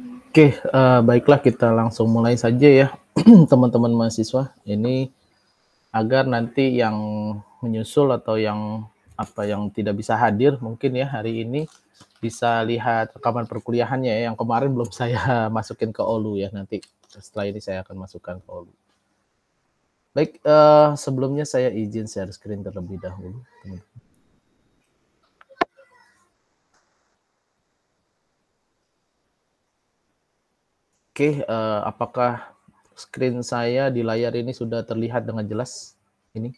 Oke, baiklah kita langsung mulai saja ya, teman-teman mahasiswa. Ini agar nanti yang menyusul atau yang tidak bisa hadir mungkin ya hari ini bisa lihat rekaman perkuliahannya ya, yang kemarin belum saya masukin ke Olu ya, nanti setelah ini saya akan masukkan ke Olu. Baik, sebelumnya saya izin share screen terlebih dahulu, teman-teman. Oke, apakah screen saya di layar ini sudah terlihat dengan jelas ini?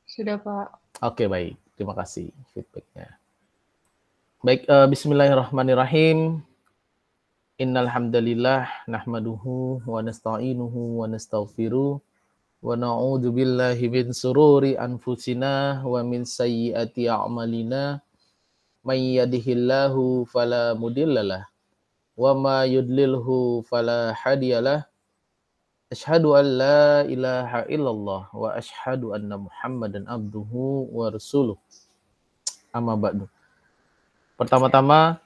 Sudah, Pak. Oke, baik. Terima kasih feedback-nya. Baik, bismillahirrahmanirrahim. Innal hamdalillah nahmaduhu wa nasta'inuhu wa nastaghfiruh wa na'udzu billahi min sururi anfusina wa min sayyiati a'malina. May yahdihillahu fala mudhillalah wa ma yudlilhu fala hadiyalah. Asyhadu an la ilaha illallah wa asyhadu anna Muhammadan abduhu wa rasuluh. Amma ba'du. Pertama-tama,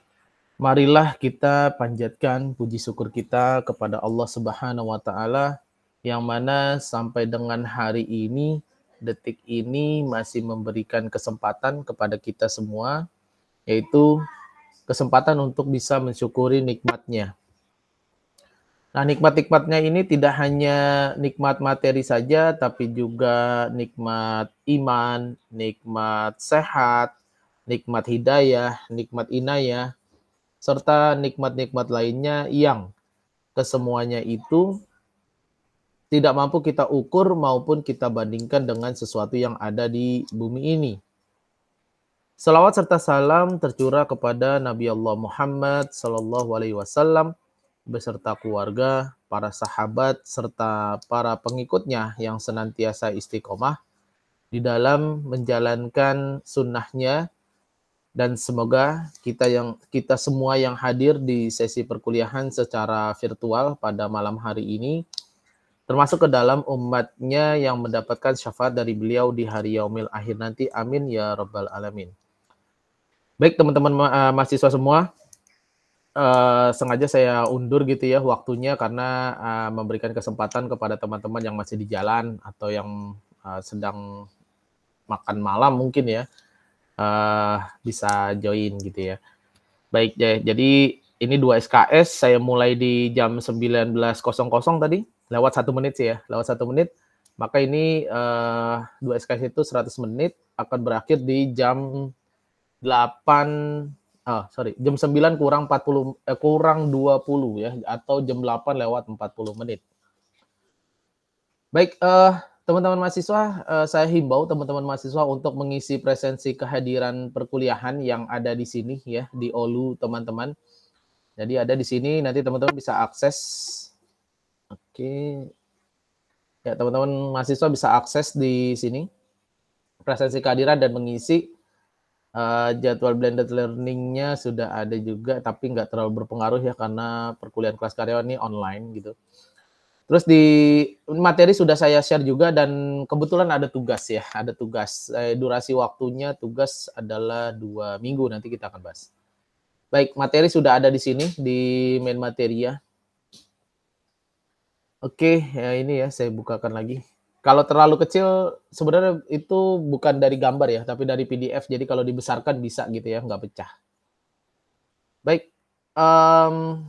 marilah kita panjatkan puji syukur kita kepada Allah Subhanahu wa taala yang mana sampai dengan hari ini, detik ini masih memberikan kesempatan kepada kita semua, yaitu kesempatan untuk bisa mensyukuri nikmatnya. Nah, nikmat-nikmatnya ini tidak hanya nikmat materi saja, tapi juga nikmat iman, nikmat sehat, nikmat hidayah, nikmat inayah, serta nikmat-nikmat lainnya yang kesemuanya itu tidak mampu kita ukur maupun kita bandingkan dengan sesuatu yang ada di bumi ini. Salawat serta salam tercurah kepada Nabi Allah Muhammad Sallallahu Alaihi Wasallam beserta keluarga, para sahabat, serta para pengikutnya yang senantiasa istiqomah di dalam menjalankan sunnahnya. Dan semoga kita semua yang hadir di sesi perkuliahan secara virtual pada malam hari ini termasuk ke dalam umatnya yang mendapatkan syafaat dari beliau di hari yaumil akhir nanti. Amin ya rabbal alamin. Baik teman-teman mahasiswa semua, sengaja saya undur gitu ya waktunya karena memberikan kesempatan kepada teman-teman yang masih di jalan atau yang sedang makan malam mungkin ya, bisa join gitu ya. Baik, jadi ini 2 SKS saya mulai di jam 19.00 tadi, lewat 1 menit sih ya, lewat 1 menit. Maka ini 2 SKS itu 100 menit akan berakhir di jam 9 kurang 20 ya, atau jam 8 lewat 40 menit. Baik, teman-teman mahasiswa, saya himbau teman-teman mahasiswa untuk mengisi presensi kehadiran perkuliahan yang ada di sini ya, di Olu teman-teman. Jadi ada di sini, nanti teman-teman bisa akses. Oke. Ya, teman-teman mahasiswa bisa akses di sini, presensi kehadiran dan mengisi. Jadwal blended learning-nya sudah ada juga, tapi nggak terlalu berpengaruh ya, karena perkuliahan kelas karyawan ini online gitu. Terus di materi sudah saya share juga, dan kebetulan ada tugas ya, ada tugas. Durasi waktunya tugas adalah 2 minggu, nanti kita akan bahas. Baik, materi sudah ada di sini, di main materi ya. Oke, ya ini ya, saya bukakan lagi. Kalau terlalu kecil, sebenarnya itu bukan dari gambar ya, tapi dari PDF, jadi kalau dibesarkan bisa gitu ya, nggak pecah. Baik,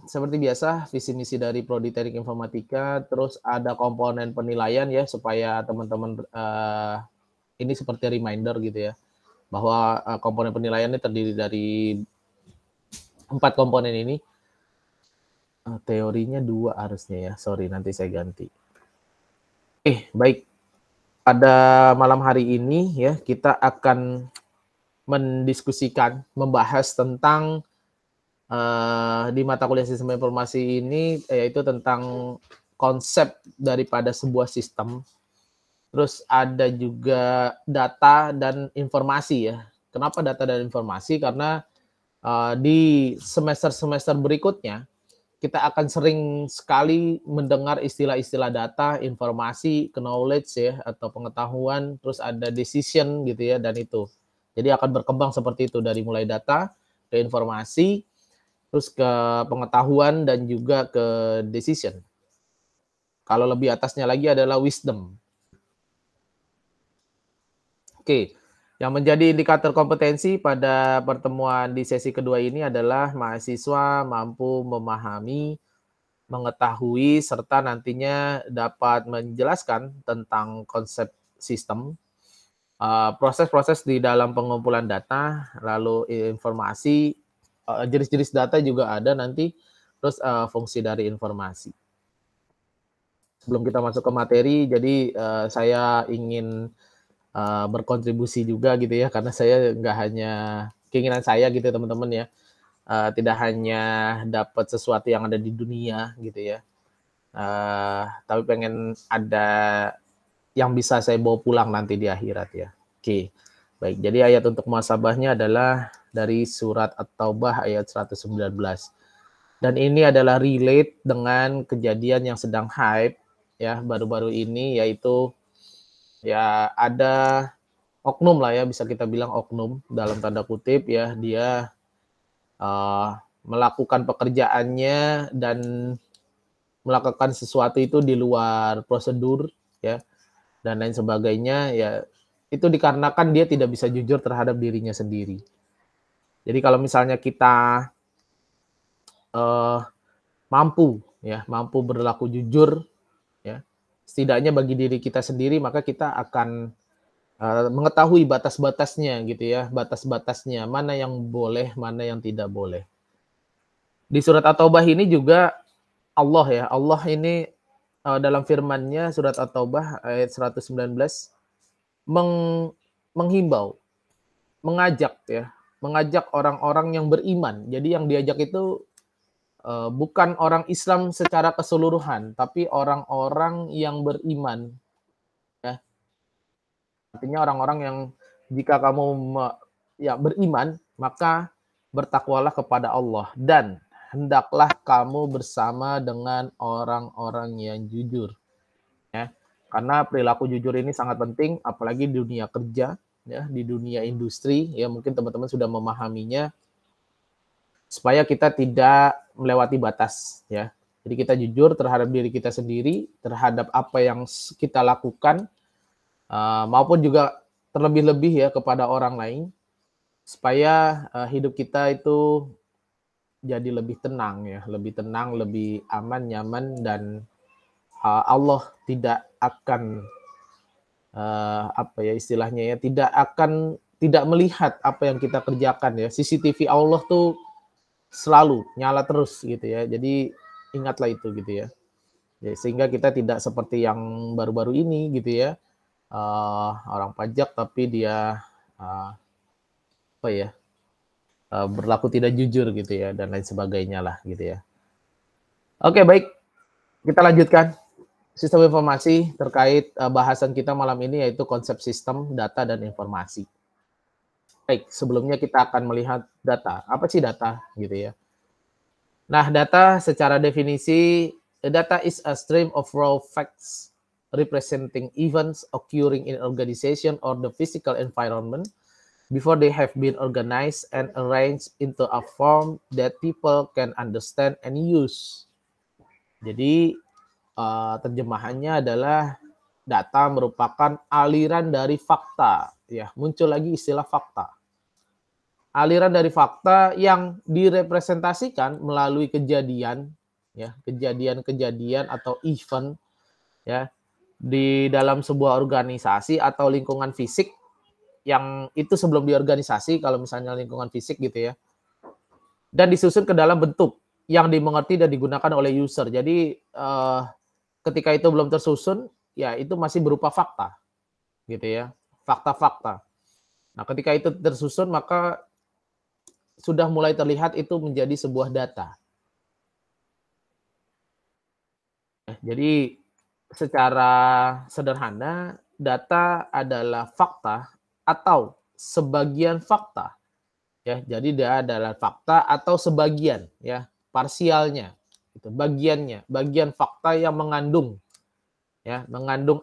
seperti biasa, visi misi dari Prodi Teknik Informatika, terus ada komponen penilaian ya, supaya teman-teman, ini seperti reminder gitu ya, bahwa komponen penilaian ini terdiri dari 4 komponen ini. Teorinya 2 harusnya ya, sorry nanti saya ganti. Baik. Pada malam hari ini ya, kita akan mendiskusikan, membahas tentang di mata kuliah sistem informasi ini, yaitu tentang konsep daripada sebuah sistem. Terus ada juga data dan informasi ya. Kenapa data dan informasi? Karena di semester-semester berikutnya kita akan sering sekali mendengar istilah-istilah data, informasi, knowledge ya, atau pengetahuan, terus ada decision gitu ya, dan itu. Jadi akan berkembang seperti itu, dari mulai data ke informasi, terus ke pengetahuan dan juga ke decision. Kalau lebih atasnya lagi adalah wisdom. Oke, yang menjadi indikator kompetensi pada pertemuan di sesi kedua ini adalah mahasiswa mampu memahami, mengetahui, serta nantinya dapat menjelaskan tentang konsep sistem, proses-proses di dalam pengumpulan data, lalu informasi, jenis-jenis data juga ada nanti, terus fungsi dari informasi. Sebelum kita masuk ke materi, jadi saya ingin berkontribusi juga gitu ya, karena saya nggak hanya keinginan saya gitu ya teman-teman ya, tidak hanya dapat sesuatu yang ada di dunia gitu ya, tapi pengen ada yang bisa saya bawa pulang nanti di akhirat ya. Oke, baik. Jadi ayat untuk muhasabahnya adalah dari surat At-Taubah ayat 119. Dan ini adalah relate dengan kejadian yang sedang hype ya baru-baru ini, yaitu ya ada oknum lah ya, bisa kita bilang oknum dalam tanda kutip ya, dia melakukan pekerjaannya dan melakukan sesuatu itu di luar prosedur ya, dan lain sebagainya ya, itu dikarenakan dia tidak bisa jujur terhadap dirinya sendiri. Jadi kalau misalnya kita mampu berlaku jujur ya, setidaknya bagi diri kita sendiri, maka kita akan mengetahui batas-batasnya gitu ya, batas-batasnya, mana yang boleh, mana yang tidak boleh. Di surat At-Taubah ini juga Allah ya, Allah ini dalam firman-Nya surat At-Taubah ayat 119 menghimbau, mengajak orang-orang yang beriman. Jadi yang diajak itu bukan orang Islam secara keseluruhan, tapi orang-orang yang beriman. Ya. Artinya orang-orang yang jika kamu beriman, maka bertakwalah kepada Allah dan hendaklah kamu bersama dengan orang-orang yang jujur. Ya. Karena perilaku jujur ini sangat penting, apalagi di dunia kerja, ya, di dunia industri, ya mungkin teman-teman sudah memahaminya, supaya kita tidak melewati batas, ya. Jadi kita jujur terhadap diri kita sendiri, terhadap apa yang kita lakukan, maupun juga terlebih-lebih ya kepada orang lain, supaya hidup kita itu jadi lebih tenang ya, lebih tenang, lebih aman, nyaman, dan Allah tidak akan istilahnya ya, tidak melihat apa yang kita kerjakan ya. CCTV Allah tuh selalu nyala terus gitu ya. Jadi ingatlah itu gitu ya. Sehingga kita tidak seperti yang baru-baru ini gitu ya. Orang pajak tapi dia berlaku tidak jujur gitu ya, dan lain sebagainya lah gitu ya. Oke, baik. Kita lanjutkan. Sistem informasi terkait bahasan kita malam ini, yaitu konsep sistem, data, dan informasi. Baik, sebelumnya kita akan melihat data. Apa sih data gitu ya? Nah, data secara definisi, data is a stream of raw facts representing events occurring in organization or the physical environment before they have been organized and arranged into a form that people can understand and use. Jadi terjemahannya adalah data merupakan aliran dari fakta. Ya, muncul lagi istilah fakta. Aliran dari fakta yang direpresentasikan melalui kejadian, ya, kejadian-kejadian atau event, ya, di dalam sebuah organisasi atau lingkungan fisik yang itu sebelum diorganisasi, kalau misalnya lingkungan fisik gitu ya, dan disusun ke dalam bentuk yang dimengerti dan digunakan oleh user. Jadi ketika itu belum tersusun, ya itu masih berupa fakta, gitu ya, fakta-fakta. Nah, ketika itu tersusun, maka sudah mulai terlihat itu menjadi sebuah data. Jadi secara sederhana, data adalah fakta atau sebagian fakta. Ya, jadi dia adalah fakta atau sebagian, ya, parsialnya, itu bagiannya, bagian fakta yang mengandung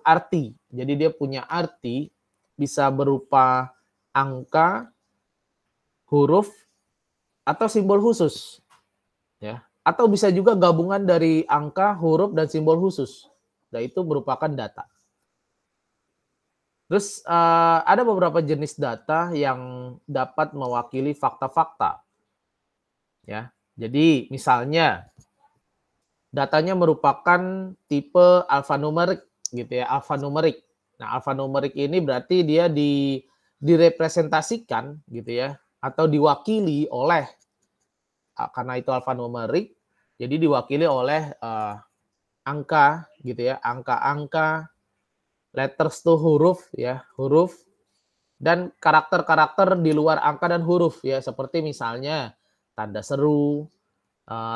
arti. Jadi dia punya arti, bisa berupa angka, huruf, atau simbol khusus. ya. Atau bisa juga gabungan dari angka, huruf, dan simbol khusus. Nah, itu merupakan data. Terus ada beberapa jenis data yang dapat mewakili fakta-fakta, ya. Jadi misalnya datanya merupakan tipe alfanumerik gitu ya, alfanumerik. Nah, alfanumerik ini berarti dia direpresentasikan gitu ya atau diwakili oleh karena itu alfanumerik, jadi diwakili oleh angka gitu ya, angka-angka, letters tuh huruf ya, huruf dan karakter-karakter di luar angka dan huruf ya, seperti misalnya tanda seru,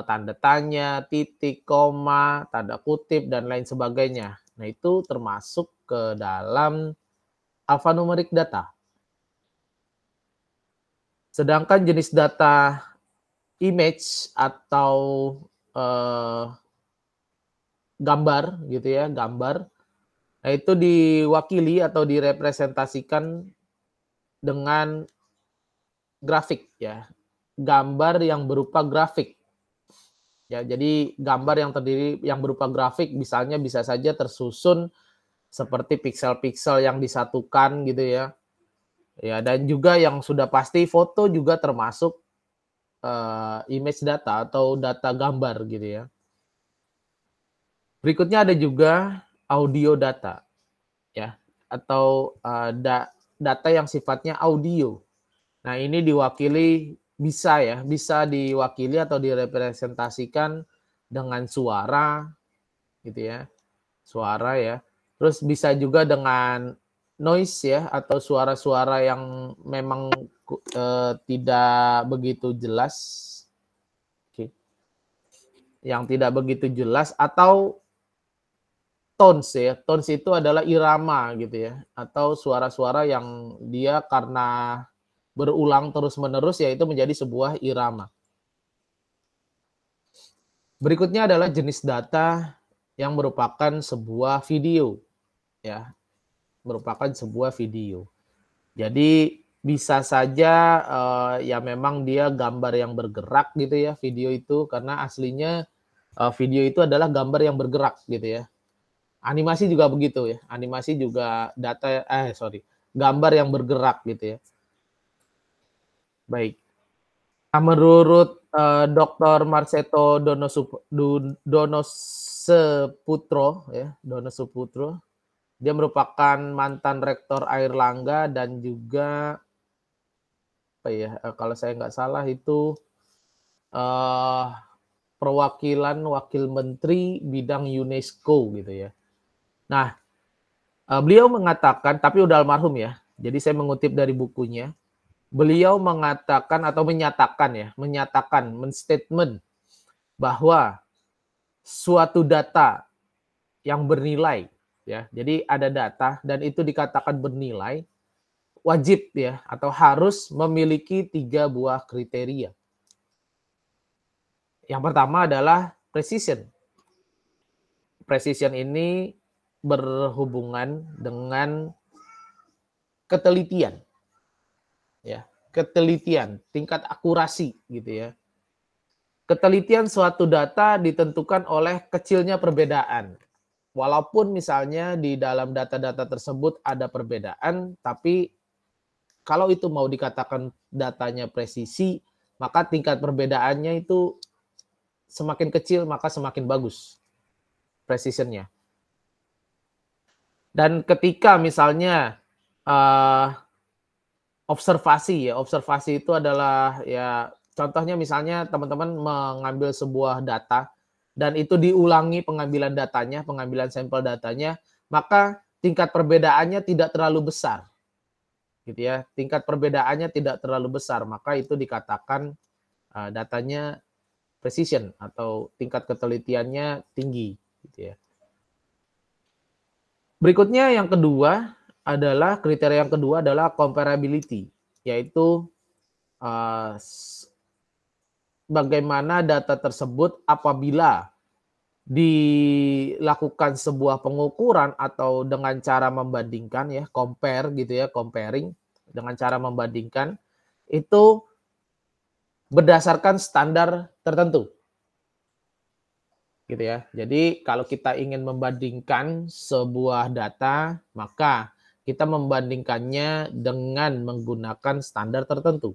tanda tanya, titik, koma, tanda kutip, dan lain sebagainya. Nah, itu termasuk ke dalam alphanumeric data. Sedangkan jenis data image atau eh, gambar gitu ya, gambar, nah itu diwakili atau direpresentasikan dengan grafik ya, gambar yang berupa grafik. Ya, jadi gambar yang terdiri yang berupa grafik misalnya bisa saja tersusun seperti piksel-piksel yang disatukan gitu ya. Ya, dan juga yang sudah pasti foto juga termasuk image data atau data gambar gitu ya. Berikutnya ada juga audio data ya atau data yang sifatnya audio. Nah, ini diwakili bisa diwakili atau direpresentasikan dengan suara gitu ya. Suara ya. Terus bisa juga dengan noise ya atau suara-suara yang memang tidak begitu jelas. Oke. Yang tidak begitu jelas atau tones ya. Tones itu adalah irama gitu ya atau suara-suara yang dia karena berulang terus-menerus ya itu menjadi sebuah irama. Berikutnya adalah jenis data yang merupakan sebuah video ya, merupakan sebuah video. Jadi bisa saja ya memang dia gambar yang bergerak gitu ya video itu karena aslinya video itu adalah gambar yang bergerak gitu ya. Animasi juga begitu ya. Animasi juga gambar yang bergerak gitu ya. Baik. Nah, menurut Dr. Marseto Donoseputro ya, Donoseputro, dia merupakan mantan rektor Airlangga dan juga apa ya, kalau saya nggak salah itu eh, perwakilan wakil menteri bidang UNESCO gitu ya. Nah, beliau mengatakan, tapi udah almarhum ya, jadi saya mengutip dari bukunya, beliau mengatakan atau menyatakan, menstatement bahwa suatu data yang bernilai, ya, jadi ada data dan itu dikatakan bernilai, wajib ya atau harus memiliki 3 buah kriteria. Yang pertama adalah precision. Precision ini berhubungan dengan ketelitian. Ya, ketelitian, tingkat akurasi gitu ya. Ketelitian suatu data ditentukan oleh kecilnya perbedaan. Walaupun misalnya di dalam data-data tersebut ada perbedaan, tapi kalau itu mau dikatakan datanya presisi, maka tingkat perbedaannya itu semakin kecil maka semakin bagus precisionnya. Dan ketika misalnya observasi itu adalah ya contohnya misalnya teman-teman mengambil sebuah data dan itu diulangi pengambilan datanya, pengambilan sampel datanya, maka tingkat perbedaannya tidak terlalu besar. Gitu ya. Tingkat perbedaannya tidak terlalu besar, maka itu dikatakan datanya precision atau tingkat ketelitiannya tinggi gitu ya. Berikutnya yang kedua adalah kriteria yang kedua adalah comparability, yaitu bagaimana data tersebut apabila dilakukan sebuah pengukuran atau dengan cara membandingkan ya, compare gitu ya, comparing dengan cara membandingkan itu berdasarkan standar tertentu. gitu ya. Jadi kalau kita ingin membandingkan sebuah data, maka kita membandingkannya dengan menggunakan standar tertentu.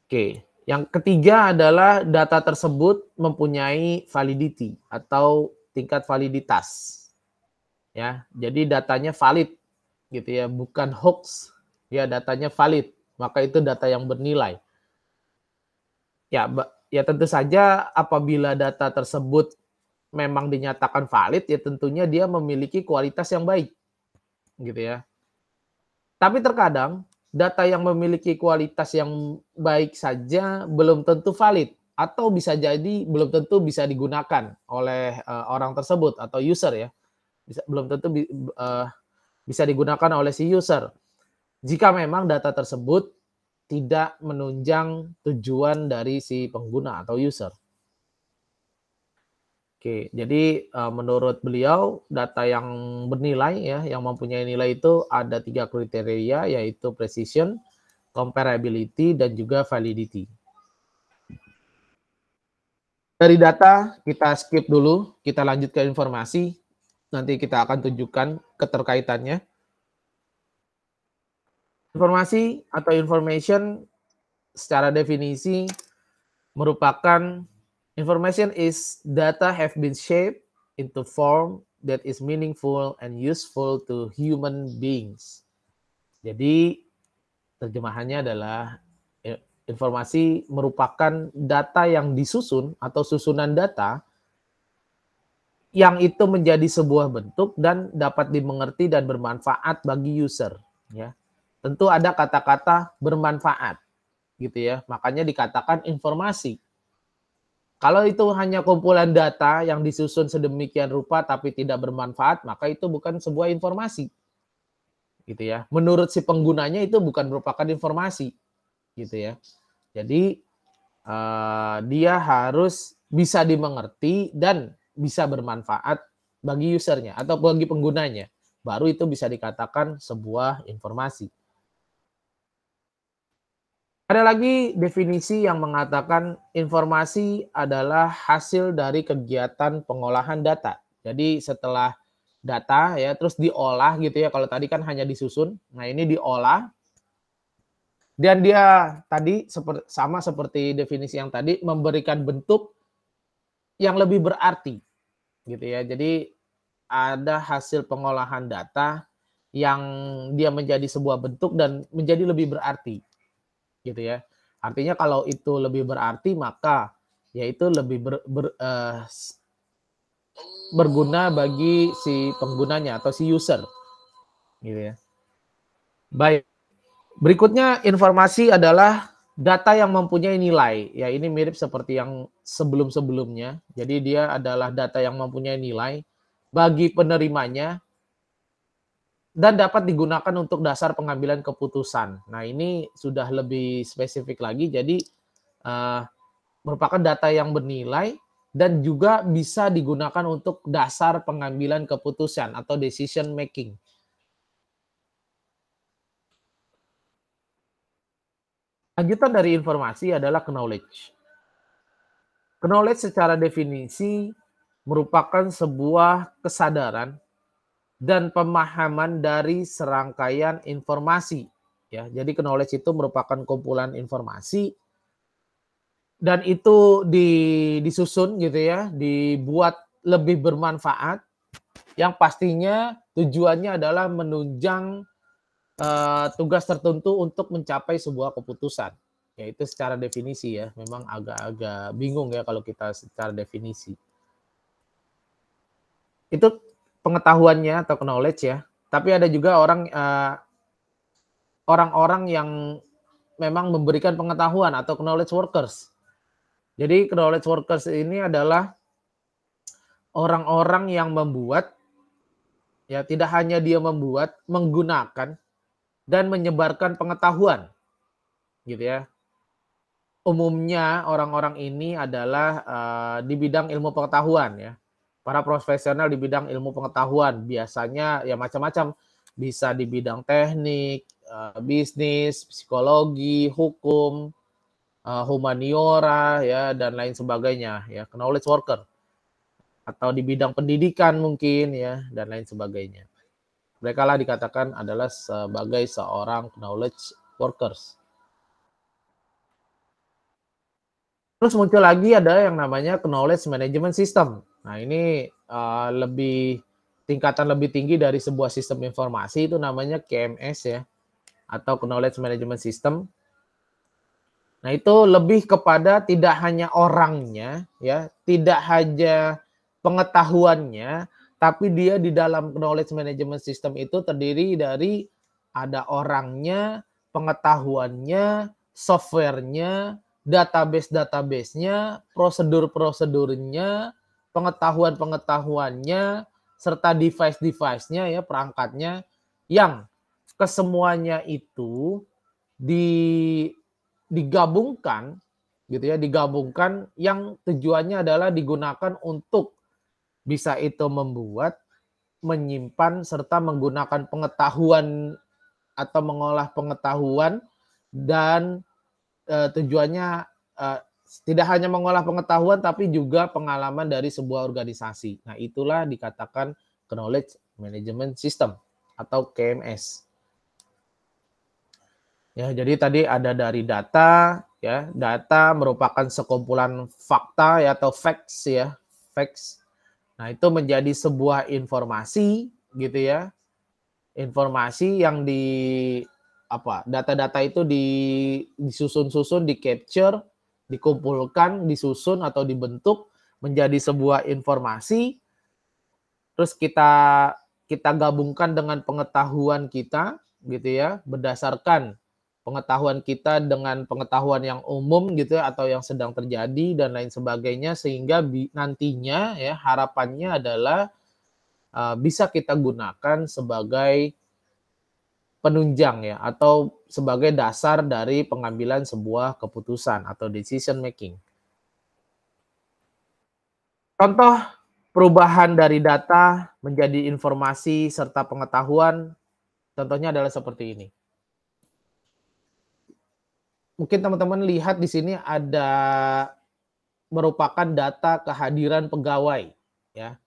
Oke, yang ketiga adalah data tersebut mempunyai validity atau tingkat validitas. Ya, jadi datanya valid gitu ya, bukan hoax. Ya, datanya valid, maka itu data yang bernilai. Ya tentu saja apabila data tersebut memang dinyatakan valid, ya tentunya dia memiliki kualitas yang baik, gitu ya. Tapi terkadang data yang memiliki kualitas yang baik saja belum tentu valid, atau bisa jadi belum tentu bisa digunakan oleh orang tersebut atau user ya. Belum tentu bisa digunakan oleh si user. Jika memang data tersebut tidak menunjang tujuan dari si pengguna atau user. Oke, jadi menurut beliau data yang bernilai ya, yang mempunyai nilai itu ada 3 kriteria, yaitu precision, comparability, dan juga validity. Dari data kita skip dulu, kita lanjut ke informasi, nanti kita akan tunjukkan keterkaitannya. Informasi atau information secara definisi merupakan information is data have been shaped into form that is meaningful and useful to human beings. Jadi terjemahannya adalah informasi merupakan data yang disusun atau susunan data yang itu menjadi sebuah bentuk dan dapat dimengerti dan bermanfaat bagi user. Ya, tentu ada kata-kata bermanfaat, gitu ya. Makanya dikatakan informasi. Kalau itu hanya kumpulan data yang disusun sedemikian rupa tapi tidak bermanfaat, maka itu bukan sebuah informasi. Gitu ya. Menurut si penggunanya itu bukan merupakan informasi. Gitu ya. Jadi dia harus bisa dimengerti dan bisa bermanfaat bagi usernya atau bagi penggunanya. Baru itu bisa dikatakan sebuah informasi. Ada lagi definisi yang mengatakan informasi adalah hasil dari kegiatan pengolahan data. Jadi setelah data ya terus diolah gitu ya. Kalau tadi kan hanya disusun. Nah, ini diolah dan dia tadi sama seperti definisi yang tadi memberikan bentuk yang lebih berarti gitu ya. Jadi ada hasil pengolahan data yang dia menjadi sebuah bentuk dan menjadi lebih berarti. Gitu ya. Artinya kalau itu lebih berarti maka yaitu lebih berguna bagi si penggunanya atau si user. Gitu ya. Baik. Berikutnya informasi adalah data yang mempunyai nilai. Ya ini mirip seperti yang sebelum-sebelumnya. Jadi dia adalah data yang mempunyai nilai bagi penerimanya dan dapat digunakan untuk dasar pengambilan keputusan. Nah, ini sudah lebih spesifik lagi. Jadi, merupakan data yang bernilai dan juga bisa digunakan untuk dasar pengambilan keputusan atau decision making. Lanjutan dari informasi adalah knowledge. Knowledge secara definisi merupakan sebuah kesadaran dan pemahaman dari serangkaian informasi. Ya, jadi knowledge itu merupakan kumpulan informasi dan itu disusun gitu ya, dibuat lebih bermanfaat yang pastinya tujuannya adalah menunjang tugas tertentu untuk mencapai sebuah keputusan. Ya itu secara definisi ya, memang agak-agak bingung ya kalau kita secara definisi. Itu pengetahuannya atau knowledge ya. Tapi ada juga orang-orang yang memang memberikan pengetahuan atau knowledge workers. Jadi knowledge workers ini adalah orang-orang yang membuat, ya tidak hanya dia membuat, menggunakan dan menyebarkan pengetahuan, gitu ya. Umumnya orang-orang ini adalah di bidang ilmu pengetahuan ya. Para profesional di bidang ilmu pengetahuan, biasanya ya macam-macam, bisa di bidang teknik, bisnis, psikologi, hukum, humaniora ya dan lain sebagainya ya, knowledge worker atau di bidang pendidikan mungkin ya dan lain sebagainya. Mereka lah dikatakan adalah sebagai seorang knowledge workers. Terus muncul lagi ada yang namanya knowledge management system. Nah, ini tingkatan lebih tinggi dari sebuah sistem informasi, itu namanya KMS ya, atau knowledge management system. Nah, itu lebih kepada tidak hanya orangnya ya, tidak hanya pengetahuannya, tapi dia di dalam knowledge management system itu terdiri dari ada orangnya, pengetahuannya, softwarenya, database-databasenya, prosedur-prosedurnya, pengetahuan-pengetahuannya, serta device-device-nya ya, perangkatnya, yang kesemuanya itu digabungkan gitu ya, digabungkan yang tujuannya adalah digunakan untuk bisa itu membuat, menyimpan serta menggunakan pengetahuan atau mengolah pengetahuan dan tujuannya tidak hanya mengolah pengetahuan tapi juga pengalaman dari sebuah organisasi. Nah, itulah dikatakan knowledge management system atau KMS. Ya, jadi tadi ada dari data ya, data merupakan sekumpulan fakta ya atau facts ya, facts. Nah, itu menjadi sebuah informasi gitu ya. Informasi yang data-data itu disusun-susun, di-capture, dikumpulkan, disusun atau dibentuk menjadi sebuah informasi. Terus kita gabungkan dengan pengetahuan kita gitu ya, berdasarkan pengetahuan kita dengan pengetahuan yang umum gitu ya, atau yang sedang terjadi dan lain sebagainya, sehingga nantinya ya harapannya adalah bisa kita gunakan sebagai penunjang ya atau sebagai dasar dari pengambilan sebuah keputusan atau decision making. Contoh perubahan dari data menjadi informasi serta pengetahuan, contohnya adalah seperti ini. Mungkin teman-teman lihat di sini ada merupakan data kehadiran pegawai ya.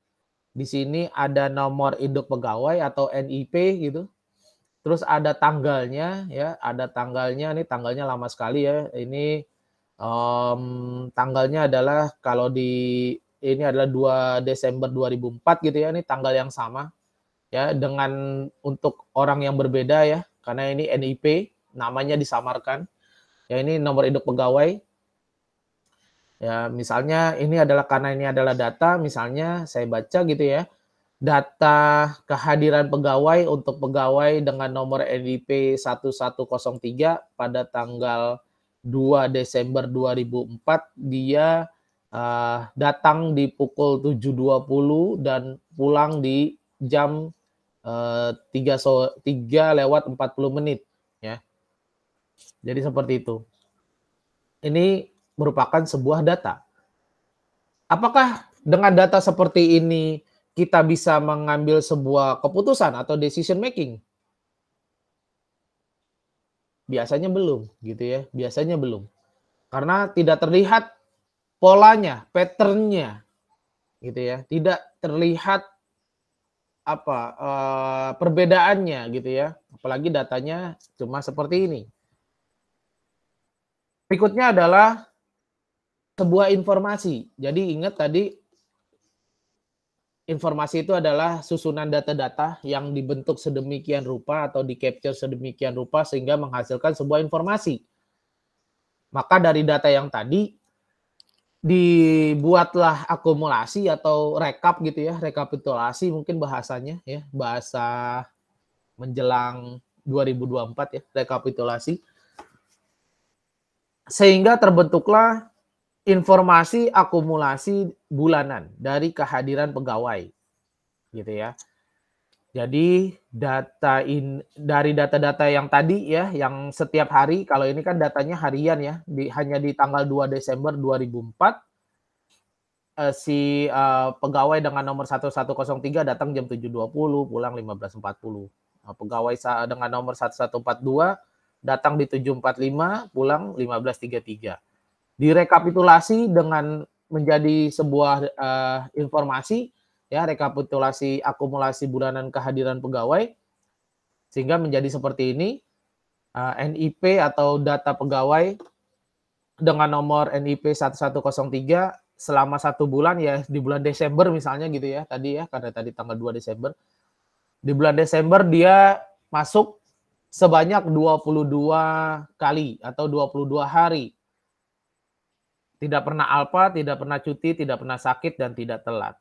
Di sini ada nomor induk pegawai atau NIP gitu. Terus ada tanggalnya ya, ada tanggalnya, ini tanggalnya lama sekali ya. Ini tanggalnya adalah kalau ini adalah 2 Desember 2004 gitu ya, ini tanggal yang sama ya dengan untuk orang yang berbeda ya, karena ini NIP, namanya disamarkan. Ya, ini nomor induk pegawai. Ya, misalnya ini adalah karena ini adalah data, misalnya saya baca gitu ya. Data kehadiran pegawai untuk pegawai dengan nomor NIP 1103 pada tanggal 2 Desember 2004, dia datang di pukul 7.20 dan pulang di jam 3:40 ya. Jadi seperti itu. Ini merupakan sebuah data. Apakah dengan data seperti ini kita bisa mengambil sebuah keputusan atau decision making? Biasanya belum, gitu ya. Biasanya belum. Karena tidak terlihat polanya, pattern-nya, gitu ya. Tidak terlihat perbedaannya, gitu ya. Apalagi datanya cuma seperti ini. Berikutnya adalah sebuah informasi. Jadi ingat tadi, informasi itu adalah susunan data-data yang dibentuk sedemikian rupa atau di-capture sedemikian rupa sehingga menghasilkan sebuah informasi. Maka dari data yang tadi dibuatlah akumulasi atau rekap gitu ya, rekapitulasi mungkin bahasanya ya, bahasa menjelang 2024 ya, rekapitulasi. Sehingga terbentuklah informasi akumulasi bulanan dari kehadiran pegawai gitu ya. Jadi dari data-data yang tadi ya, yang setiap hari, kalau ini kan datanya harian ya, hanya di tanggal 2 Desember 2004, pegawai dengan nomor 1103 datang jam 7.20, pulang 15.40. Pegawai dengan nomor 1142 datang di 7.45, pulang 15.33. Direkapitulasi dengan menjadi sebuah informasi, ya, rekapitulasi akumulasi bulanan kehadiran pegawai, sehingga menjadi seperti ini, NIP atau data pegawai dengan nomor NIP 1103 selama 1 bulan, ya di bulan Desember misalnya gitu ya, tadi ya, karena tadi tanggal 2 Desember. Di bulan Desember dia masuk sebanyak 22 kali atau 22 hari. Tidak pernah alfa, tidak pernah cuti, tidak pernah sakit, dan tidak telat.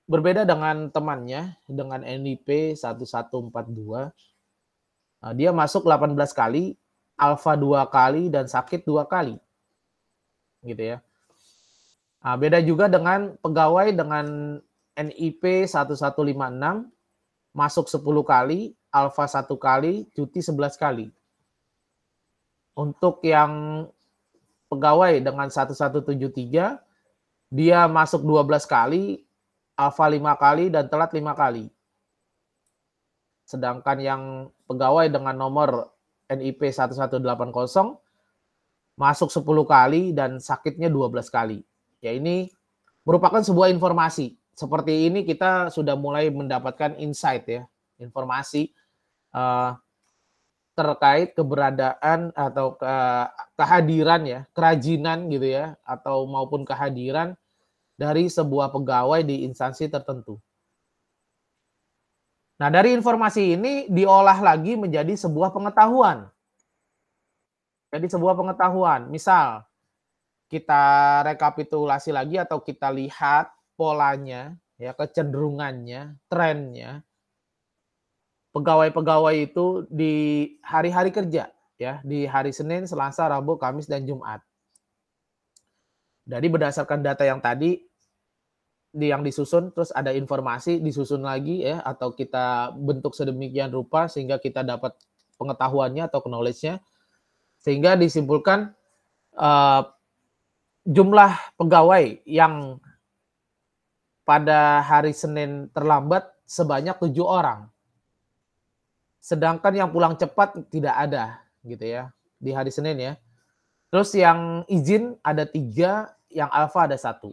Berbeda dengan temannya, dengan NIP 1142, dia masuk 18 kali, alfa 2 kali, dan sakit 2 kali. Gitu ya. Nah, beda juga dengan pegawai dengan NIP 1156, masuk 10 kali, alfa 1 kali, cuti 11 kali. Untuk yang pegawai dengan 1173, dia masuk 12 kali, alfa 5 kali, dan telat 5 kali. Sedangkan yang pegawai dengan nomor NIP 1180, masuk 10 kali dan sakitnya 12 kali. Ya, ini merupakan sebuah informasi. Seperti ini kita sudah mulai mendapatkan insight ya, informasi terkait keberadaan atau kehadiran ya, kerajinan gitu ya, atau maupun kehadiran dari sebuah pegawai di instansi tertentu. Nah, dari informasi ini diolah lagi menjadi sebuah pengetahuan. Jadi sebuah pengetahuan. Misal, kita rekapitulasi lagi atau kita lihat polanya, ya, kecenderungannya, trennya, pegawai-pegawai itu di hari-hari kerja, ya, di hari Senin, Selasa, Rabu, Kamis, dan Jumat. Jadi berdasarkan data yang tadi, yang disusun, terus ada informasi disusun lagi ya, atau kita bentuk sedemikian rupa sehingga kita dapat pengetahuannya atau knowledge-nya, sehingga disimpulkan jumlah pegawai yang pada hari Senin terlambat sebanyak 7 orang. Sedangkan yang pulang cepat tidak ada gitu ya, di hari Senin ya. Terus yang izin ada 3, yang alfa ada 1.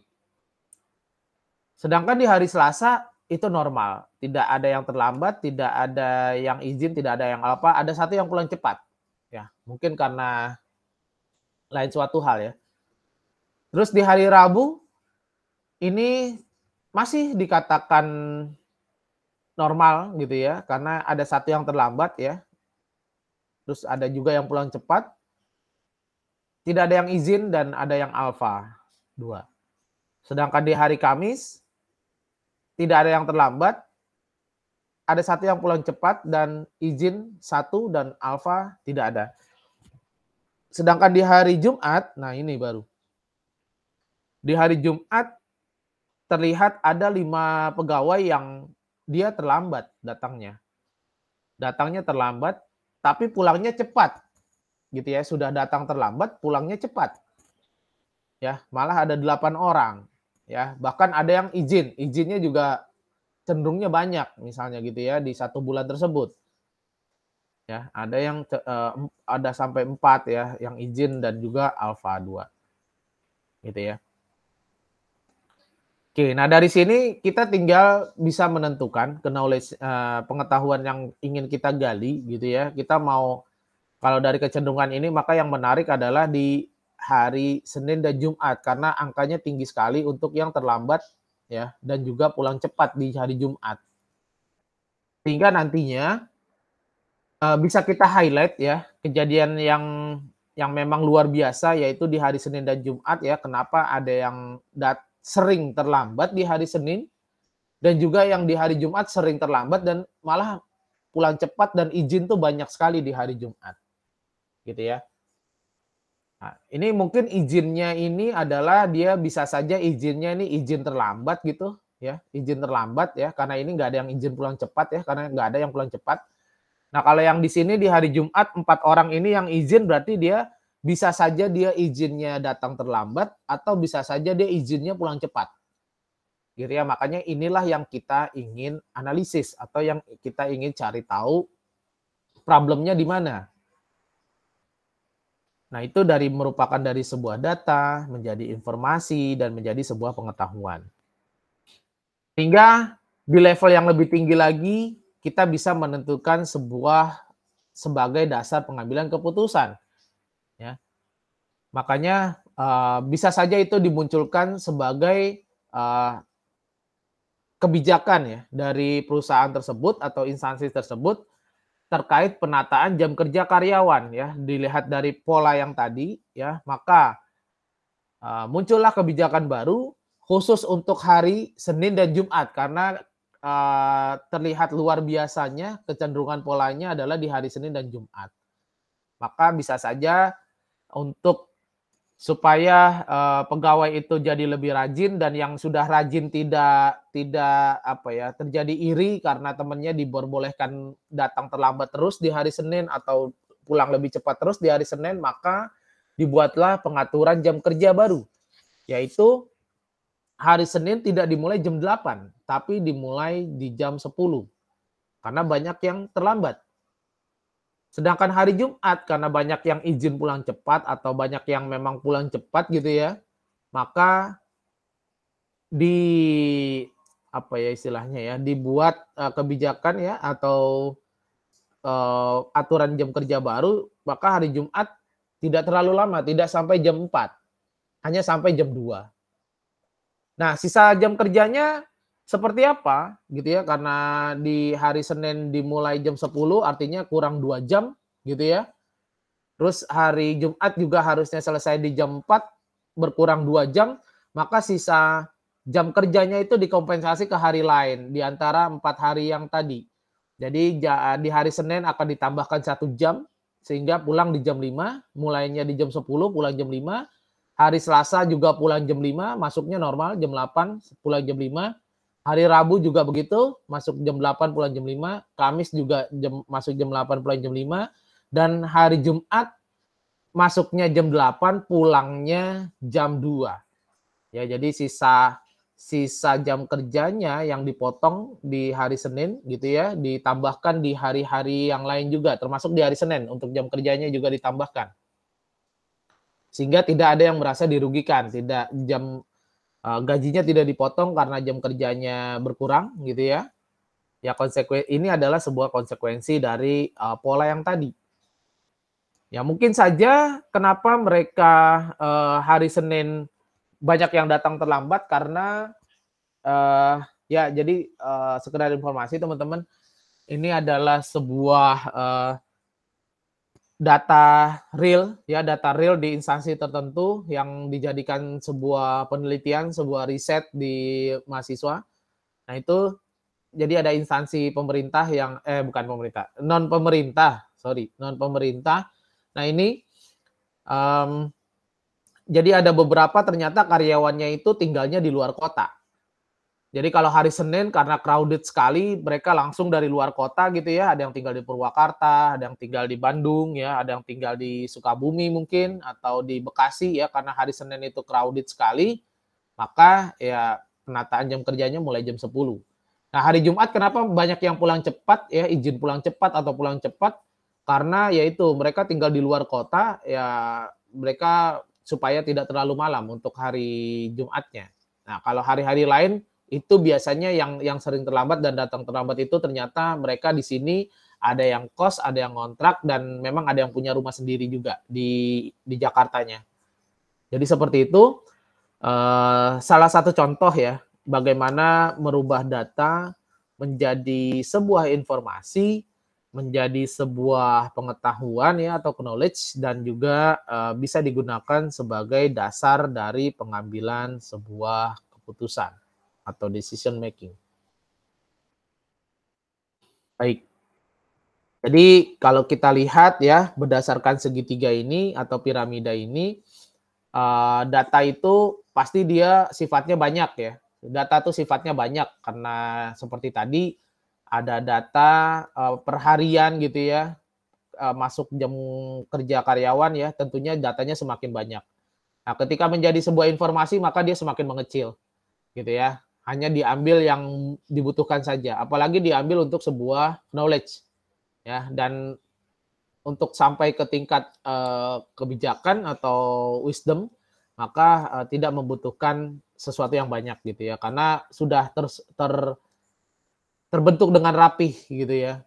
Sedangkan di hari Selasa itu normal, tidak ada yang terlambat, tidak ada yang izin, tidak ada yang alfa, ada 1 yang pulang cepat. Ya, mungkin karena lain suatu hal ya. Terus di hari Rabu ini masih dikatakan normal gitu ya, karena ada 1 yang terlambat ya. Terus ada juga yang pulang cepat. Tidak ada yang izin dan ada yang alfa 2. Sedangkan di hari Kamis tidak ada yang terlambat, ada 1 yang pulang cepat dan izin 1 dan alfa tidak ada. Sedangkan di hari Jumat, nah ini baru. Di hari Jumat terlihat ada 5 pegawai yang dia terlambat datangnya. Datangnya terlambat, tapi pulangnya cepat. Gitu ya, sudah datang terlambat, pulangnya cepat. Ya, malah ada 8 orang. Ya, bahkan ada yang izin, izinnya juga cenderungnya banyak misalnya gitu ya di 1 bulan tersebut. Ya, ada yang ada sampai 4 ya yang izin dan juga alfa 2. Gitu ya. Oke, nah dari sini kita tinggal bisa menentukan pengetahuan yang ingin kita gali gitu ya. Kita mau, kalau dari kecenderungan ini maka yang menarik adalah di hari Senin dan Jumat karena angkanya tinggi sekali untuk yang terlambat ya dan juga pulang cepat di hari Jumat. Sehingga nantinya bisa kita highlight ya kejadian yang memang luar biasa yaitu di hari Senin dan Jumat ya. Kenapa ada yang sering terlambat di hari Senin dan juga yang di hari Jumat sering terlambat dan malah pulang cepat dan izin tuh banyak sekali di hari Jumat. Gitu ya. Nah, ini mungkin izinnya ini adalah dia bisa saja izinnya ini izin terlambat gitu ya, izin terlambat ya, karena ini nggak ada yang izin pulang cepat ya, karena nggak ada yang pulang cepat. Nah, kalau yang di sini di hari Jumat 4 orang ini yang izin berarti dia bisa saja dia izinnya datang terlambat atau bisa saja dia izinnya pulang cepat. Gitu ya, makanya inilah yang kita ingin analisis atau yang kita ingin cari tahu problemnya di mana. Nah, itu merupakan dari sebuah data menjadi informasi dan menjadi sebuah pengetahuan. Sehingga di level yang lebih tinggi lagi kita bisa menentukan sebagai dasar pengambilan keputusan, ya. Makanya bisa saja itu dimunculkan sebagai kebijakan ya dari perusahaan tersebut atau instansi tersebut terkait penataan jam kerja karyawan ya. Dilihat dari pola yang tadi ya, maka muncullah kebijakan baru khusus untuk hari Senin dan Jumat karena terlihat luar biasanya kecenderungan polanya adalah di hari Senin dan Jumat. Maka bisa saja untuk supaya pegawai itu jadi lebih rajin dan yang sudah rajin tidak apa ya, terjadi iri karena temannya diperbolehkan datang terlambat terus di hari Senin atau pulang lebih cepat terus di hari Senin, maka dibuatlah pengaturan jam kerja baru, yaitu hari Senin tidak dimulai jam 8, tapi dimulai di jam 10, karena banyak yang terlambat. Sedangkan hari Jumat karena banyak yang izin pulang cepat atau banyak yang memang pulang cepat gitu ya, maka di apa ya istilahnya ya, dibuat kebijakan ya atau aturan jam kerja baru, maka hari Jumat tidak terlalu lama, tidak sampai jam 4, hanya sampai jam 2. Nah, sisa jam kerjanya seperti apa gitu ya, karena di hari Senin dimulai jam 10 artinya kurang 2 jam gitu ya. Terus hari Jumat juga harusnya selesai di jam 4, berkurang 2 jam, maka sisa jam kerjanya itu dikompensasi ke hari lain, di antara 4 hari yang tadi. Jadi di hari Senin akan ditambahkan 1 jam, sehingga pulang di jam 5, mulainya di jam 10, pulang jam 5. Hari Selasa juga pulang jam 5, masuknya normal jam 8, pulang jam 5. Hari Rabu juga begitu, masuk jam 8, pulang jam 5. Kamis juga masuk jam 8, pulang jam 5. Dan hari Jumat masuknya jam 8, pulangnya jam 2. Ya, jadi sisa jam kerjanya yang dipotong di hari Senin gitu ya, ditambahkan di hari-hari yang lain juga, termasuk di hari Senin untuk jam kerjanya juga ditambahkan. Sehingga tidak ada yang merasa dirugikan, gajinya tidak dipotong karena jam kerjanya berkurang gitu ya. Ya ini adalah sebuah konsekuensi dari pola yang tadi. Ya mungkin saja kenapa mereka hari Senin banyak yang datang terlambat karena ya jadi sekedar informasi teman-teman, ini adalah sebuah data real di instansi tertentu yang dijadikan sebuah penelitian, sebuah riset di mahasiswa. Nah itu jadi ada instansi pemerintah yang bukan pemerintah, non pemerintah. Nah ini jadi ada beberapa ternyata karyawannya itu tinggalnya di luar kota. Jadi kalau hari Senin karena crowded sekali, mereka langsung dari luar kota gitu ya, ada yang tinggal di Purwakarta, ada yang tinggal di Bandung ya, ada yang tinggal di Sukabumi mungkin, atau di Bekasi ya, karena hari Senin itu crowded sekali, maka ya penataan jam kerjanya mulai jam 10. Nah hari Jumat kenapa banyak yang pulang cepat ya, izin pulang cepat atau pulang cepat, karena yaitu mereka tinggal di luar kota, ya mereka supaya tidak terlalu malam untuk hari Jumatnya. Nah kalau hari-hari lain, itu biasanya yang sering terlambat dan datang terlambat itu ternyata mereka di sini ada yang kos, ada yang ngontrak, dan memang ada yang punya rumah sendiri juga di Jakartanya. Jadi seperti itu, salah satu contoh ya, bagaimana merubah data menjadi sebuah informasi, menjadi sebuah pengetahuan ya atau knowledge, dan juga bisa digunakan sebagai dasar dari pengambilan sebuah keputusan atau decision making. Baik. Jadi kalau kita lihat ya berdasarkan segitiga ini atau piramida ini, data itu pasti dia sifatnya banyak ya. Data itu sifatnya banyak karena seperti tadi ada data per harian gitu ya, masuk jam kerja karyawan ya, tentunya datanya semakin banyak. Nah, ketika menjadi sebuah informasi maka dia semakin mengecil gitu ya. Hanya diambil yang dibutuhkan saja, apalagi diambil untuk sebuah knowledge ya. Dan untuk sampai ke tingkat kebijakan atau wisdom, maka tidak membutuhkan sesuatu yang banyak gitu ya, karena sudah terbentuk dengan rapih gitu ya.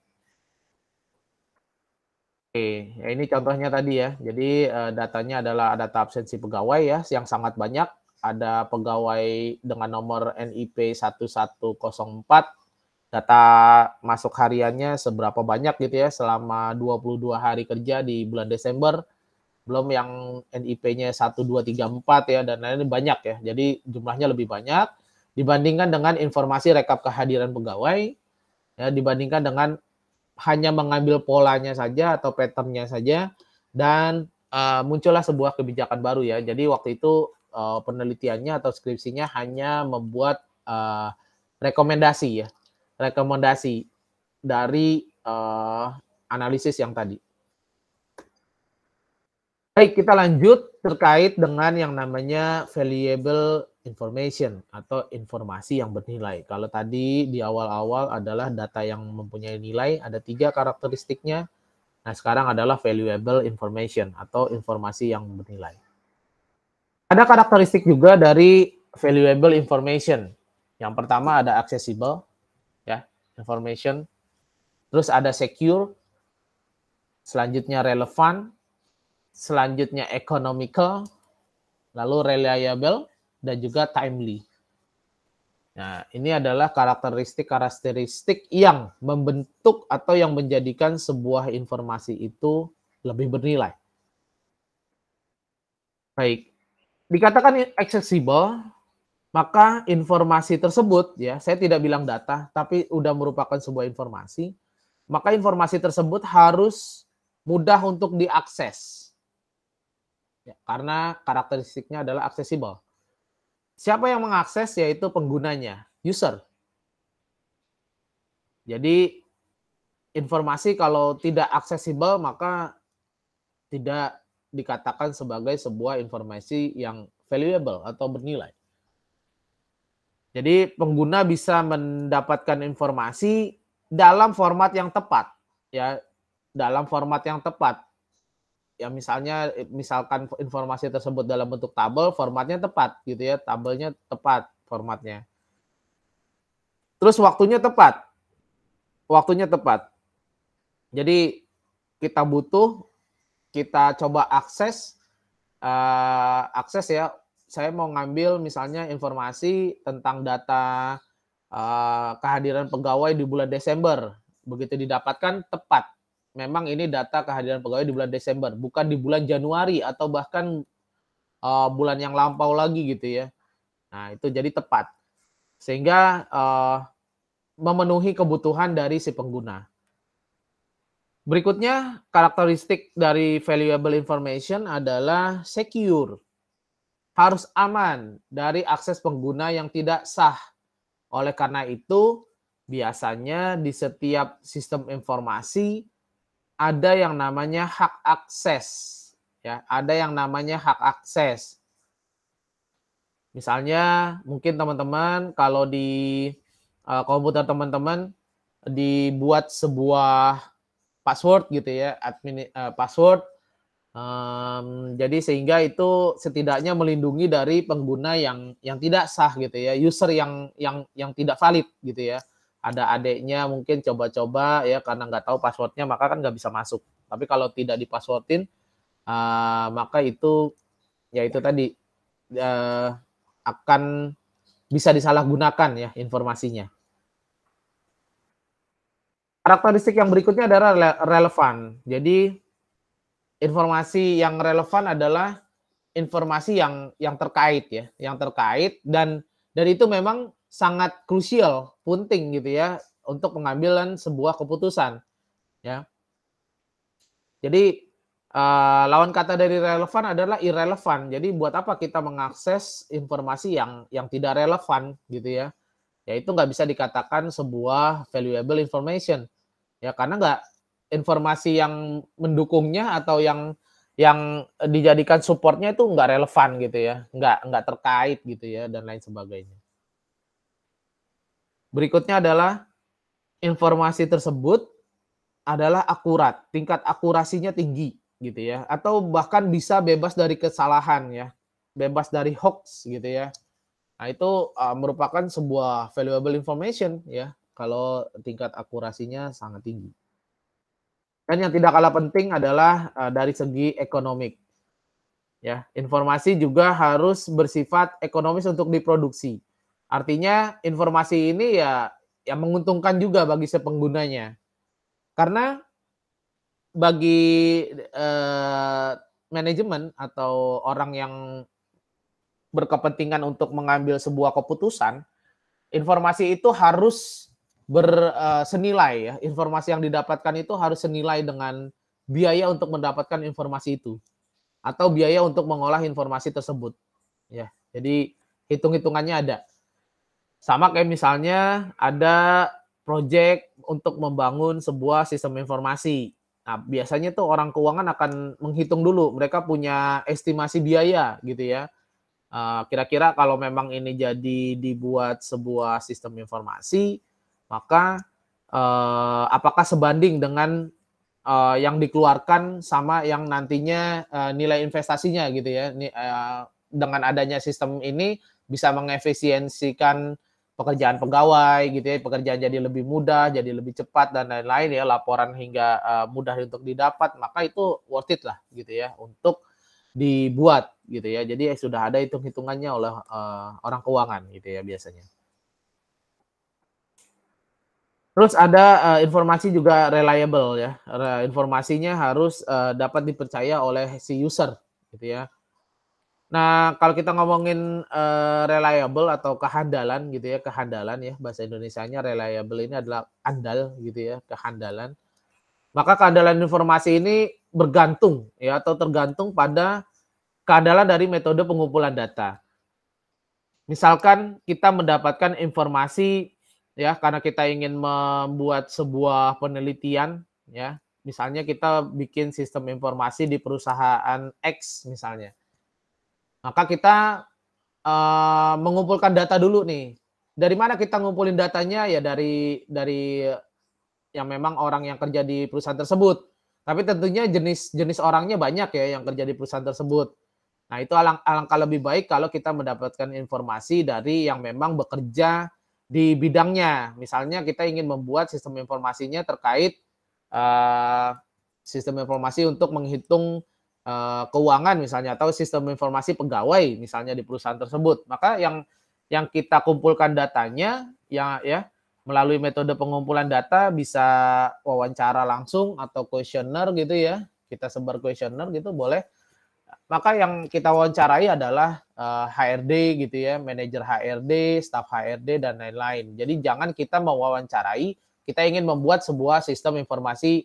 Oke, ya ini contohnya tadi ya. Jadi, datanya adalah data absensi pegawai ya, yang sangat banyak. Ada pegawai dengan nomor NIP 1104, data masuk hariannya seberapa banyak gitu ya, selama 22 hari kerja di bulan Desember. Belum yang NIP-nya 1234 ya, dan lain-lain banyak ya. Jadi jumlahnya lebih banyak dibandingkan dengan informasi rekap kehadiran pegawai, ya, dibandingkan dengan hanya mengambil polanya saja atau pattern-nya saja dan, muncullah sebuah kebijakan baru ya. Jadi waktu itu, penelitiannya atau skripsinya hanya membuat, rekomendasi ya, rekomendasi dari, analisis yang tadi. Baik, kita lanjut terkait dengan yang namanya valuable information atau informasi yang bernilai. Kalau tadi di awal-awal adalah data yang mempunyai nilai, ada 3 karakteristiknya. Nah, sekarang adalah valuable information atau informasi yang bernilai. Ada karakteristik juga dari valuable information. Yang pertama ada accessible, ya, information. Terus ada secure, selanjutnya relevant, selanjutnya economical, lalu reliable, dan juga timely. Nah, ini adalah karakteristik yang membentuk atau yang menjadikan sebuah informasi itu lebih bernilai. Baik, dikatakan accessible, maka informasi tersebut ya, saya tidak bilang data, tapi udah merupakan sebuah informasi, maka informasi tersebut harus mudah untuk diakses. Ya, karena karakteristiknya adalah accessible. Siapa yang mengakses? Yaitu penggunanya, user. Jadi informasi kalau tidak aksesibel maka tidak dikatakan sebagai sebuah informasi yang valuable atau bernilai. Jadi pengguna bisa mendapatkan informasi dalam format yang tepat, ya, dalam format yang tepat. Ya misalkan informasi tersebut dalam bentuk tabel, formatnya tepat gitu ya, tabelnya tepat formatnya. Terus waktunya tepat. Jadi kita coba akses ya, saya mau ngambil misalnya informasi tentang data, kehadiran pegawai di bulan Desember. Begitu didapatkan tepat, memang ini data kehadiran pegawai di bulan Desember, bukan di bulan Januari atau bahkan, bulan yang lampau lagi gitu ya. Nah itu jadi tepat, sehingga, memenuhi kebutuhan dari si pengguna. Berikutnya, karakteristik dari valuable information adalah secure. Harus aman dari akses pengguna yang tidak sah. Oleh karena itu, biasanya di setiap sistem informasi ada yang namanya hak akses. Ya, ada yang namanya hak akses. Misalnya, mungkin teman-teman kalau di komputer teman-teman dibuat sebuah password gitu ya, password, jadi sehingga itu setidaknya melindungi dari pengguna yang tidak sah gitu ya, user yang tidak valid gitu ya. Ada adiknya mungkin coba-coba ya karena nggak tahu password-nya maka kan nggak bisa masuk. Tapi kalau tidak di-password-in, maka itu, ya itu tadi, eee, akan bisa disalahgunakan ya informasinya. Karakteristik yang berikutnya adalah relevan. Jadi informasi yang relevan adalah informasi yang terkait ya, yang terkait dan itu memang sangat krusial, penting gitu ya untuk pengambilan sebuah keputusan ya. Jadi, lawan kata dari relevan adalah irrelevan. Jadi buat apa kita mengakses informasi yang tidak relevan gitu ya. Ya itu nggak bisa dikatakan sebuah valuable information. Ya karena nggak informasi yang mendukungnya atau yang dijadikan supportnya itu nggak relevan gitu ya, nggak terkait gitu ya dan lain sebagainya. Berikutnya adalah informasi tersebut adalah akurat, tingkat akurasinya tinggi gitu ya, atau bahkan bisa bebas dari kesalahan ya, bebas dari hoax gitu ya. Nah itu, merupakan sebuah valuable information ya, kalau tingkat akurasinya sangat tinggi. Dan yang tidak kalah penting adalah, dari segi ekonomik ya, informasi juga harus bersifat ekonomis untuk diproduksi. Artinya informasi ini ya menguntungkan juga bagi si penggunanya. Karena bagi, eee, manajemen atau orang yang berkepentingan untuk mengambil sebuah keputusan, informasi itu harus senilai ya, informasi yang didapatkan itu harus senilai dengan biaya untuk mendapatkan informasi itu, atau biaya untuk mengolah informasi tersebut, ya. Jadi hitung-hitungannya ada. Sama kayak misalnya ada project untuk membangun sebuah sistem informasi. Nah, biasanya tuh orang keuangan akan menghitung dulu, mereka punya estimasi biaya gitu ya. Kira-kira kalau memang ini jadi dibuat sebuah sistem informasi, maka, apakah sebanding dengan, yang dikeluarkan sama yang nantinya, nilai investasinya gitu ya. Dengan adanya sistem ini bisa mengefisiensikan pekerjaan pegawai gitu ya, pekerjaan jadi lebih mudah, jadi lebih cepat dan lain-lain ya, laporan hingga, mudah untuk didapat, maka itu worth it lah gitu ya untuk dibuat gitu ya. Jadi sudah ada hitung-hitungannya oleh, orang keuangan gitu ya biasanya. Terus ada, informasi juga reliable ya, informasinya harus, dapat dipercaya oleh si user gitu ya. Nah, kalau kita ngomongin, reliable atau kehandalan gitu ya, kehandalan ya, bahasa Indonesianya reliable ini adalah andal gitu ya, kehandalan. Maka kehandalan informasi ini bergantung ya, atau tergantung pada kehandalan dari metode pengumpulan data. Misalkan kita mendapatkan informasi ya, karena kita ingin membuat sebuah penelitian ya, misalnya kita bikin sistem informasi di perusahaan X misalnya. Maka kita, mengumpulkan data dulu nih. Dari mana kita ngumpulin datanya? Ya dari yang memang orang yang kerja di perusahaan tersebut. Tapi tentunya jenis jenis orangnya banyak ya yang kerja di perusahaan tersebut. Nah, itu alangkah lebih baik kalau kita mendapatkan informasi dari yang memang bekerja di bidangnya. Misalnya kita ingin membuat sistem informasinya terkait, eee, sistem informasi untuk menghitung, keuangan misalnya atau sistem informasi pegawai misalnya di perusahaan tersebut. Maka yang kita kumpulkan datanya ya, melalui metode pengumpulan data bisa wawancara langsung atau kuesioner gitu ya, kita sebar kuesioner gitu boleh. Maka yang kita wawancarai adalah, HRD gitu ya, manajer HRD, staf HRD, dan lain-lain. Jadi jangan kita mewawancarai, kita ingin membuat sebuah sistem informasi,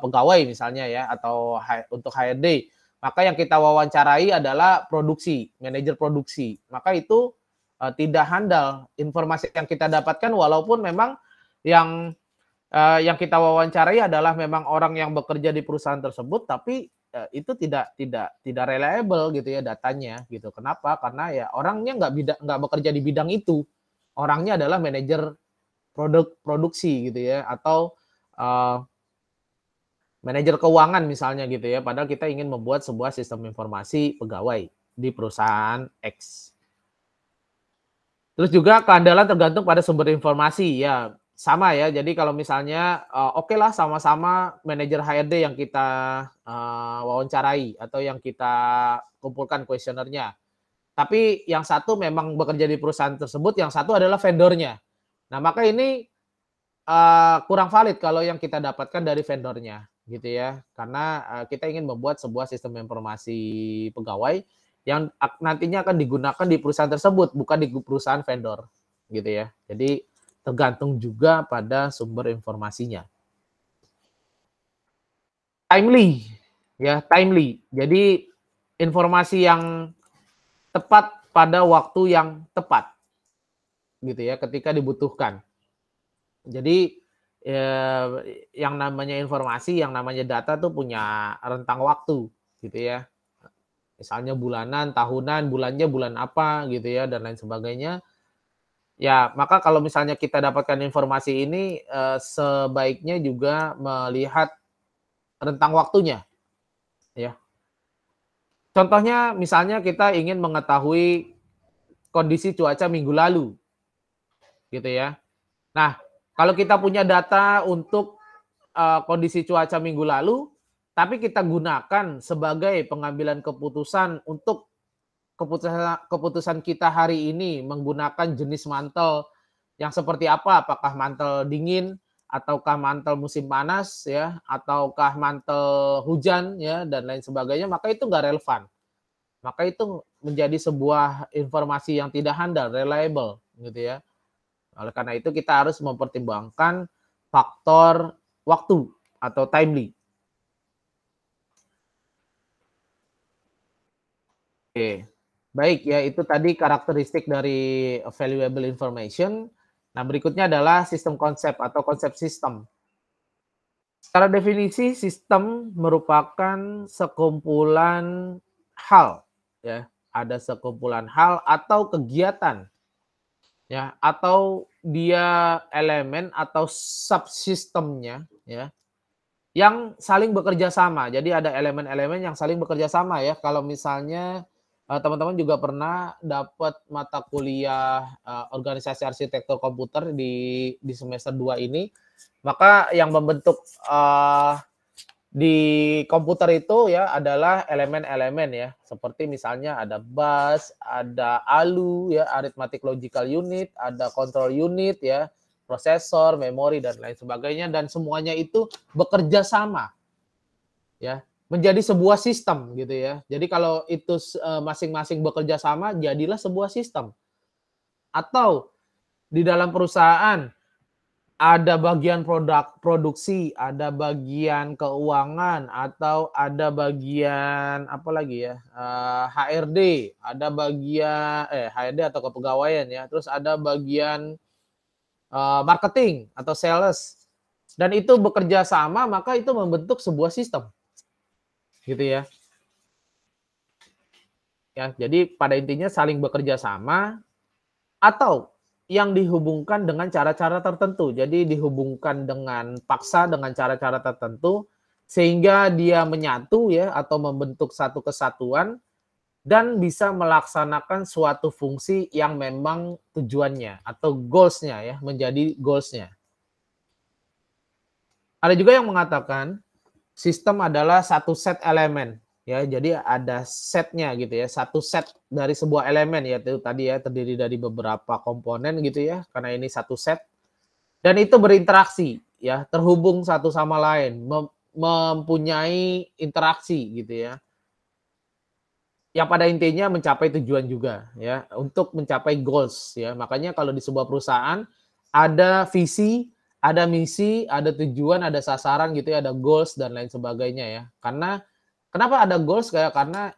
pegawai misalnya ya, atau untuk HRD. Maka yang kita wawancarai adalah produksi, manajer produksi. Maka itu, tidak handal. Informasi yang kita dapatkan walaupun memang yang yang kita wawancarai adalah memang orang yang bekerja di perusahaan tersebut, tapi, itu tidak reliable gitu ya datanya gitu. Kenapa? Karena ya orangnya nggak bekerja di bidang itu. Orangnya adalah manajer produksi gitu ya, atau, eee, manajer keuangan misalnya gitu ya, padahal kita ingin membuat sebuah sistem informasi pegawai di perusahaan X. Terus juga keandalan tergantung pada sumber informasi, ya sama ya. Jadi kalau misalnya, okelah sama-sama manajer HRD yang kita, wawancarai atau yang kita kumpulkan kuesionernya. Tapi yang satu memang bekerja di perusahaan tersebut, yang satu adalah vendornya. Nah, maka ini, kurang valid kalau yang kita dapatkan dari vendornya, gitu ya. Karena, kita ingin membuat sebuah sistem informasi pegawai yang nantinya akan digunakan di perusahaan tersebut, bukan di perusahaan vendor, gitu ya. Jadi tergantung juga pada sumber informasinya. Timely, ya timely. Jadi informasi yang tepat pada waktu yang tepat, gitu ya, ketika dibutuhkan. Jadi, yang namanya informasi, yang namanya data tuh punya rentang waktu, gitu ya. Misalnya bulanan, tahunan, bulannya bulan apa gitu ya, dan lain sebagainya. Ya, maka kalau misalnya kita dapatkan informasi ini, sebaiknya juga melihat rentang waktunya, ya. Contohnya misalnya kita ingin mengetahui kondisi cuaca minggu lalu, gitu ya. Nah, kalau kita punya data untuk, kondisi cuaca minggu lalu, tapi kita gunakan sebagai pengambilan keputusan untuk keputusan keputusan kita hari ini menggunakan jenis mantel yang seperti apa, apakah mantel dingin, ataukah mantel musim panas ya, ataukah mantel hujan ya, dan lain sebagainya, maka itu nggak relevan. Maka itu menjadi sebuah informasi yang tidak handal, reliable gitu ya. Oleh karena itu kita harus mempertimbangkan faktor waktu atau timely. Oke. Baik ya, itu tadi karakteristik dari valuable information. Nah, berikutnya adalah sistem konsep atau konsep sistem. Secara definisi, sistem merupakan sekumpulan hal ya, ada sekumpulan hal atau kegiatan ya, atau dia elemen atau subsistemnya ya, yang saling bekerja sama. Jadi ada elemen-elemen yang saling bekerja sama ya. Kalau misalnya, teman-teman juga pernah dapat mata kuliah, organisasi arsitektur komputer di semester 2 ini, maka yang membentuk, di komputer itu ya adalah elemen-elemen ya, seperti misalnya ada bus, ada ALU ya, arithmetic logical unit, ada control unit ya, prosesor, memori dan lain sebagainya dan semuanya itu bekerja sama ya, menjadi sebuah sistem gitu ya. Jadi kalau itu masing-masing bekerja sama jadilah sebuah sistem. Atau di dalam perusahaan ada bagian produksi, ada bagian keuangan, atau ada bagian apa lagi ya, HRD, ada bagian HRD atau kepegawaian ya, terus ada bagian, marketing atau sales, dan itu bekerja sama maka itu membentuk sebuah sistem, gitu ya. Ya, jadi pada intinya saling bekerja sama atau yang dihubungkan dengan cara-cara tertentu. Jadi dihubungkan dengan paksa dengan cara-cara tertentu sehingga dia menyatu ya atau membentuk satu kesatuan dan bisa melaksanakan suatu fungsi yang memang tujuannya atau goals-nya ya, menjadi goals-nya. Ada juga yang mengatakan sistem adalah satu set elemen ya, jadi ada setnya gitu ya, satu set dari sebuah elemen yaitu tadi ya terdiri dari beberapa komponen gitu ya, karena ini satu set dan itu berinteraksi ya, terhubung satu sama lain, mempunyai interaksi gitu ya. Yang pada intinya mencapai tujuan juga ya, untuk mencapai goals ya. Makanya kalau di sebuah perusahaan ada visi, ada misi, ada tujuan, ada sasaran gitu ya, ada goals dan lain sebagainya ya. Karena kenapa ada goals kayak karena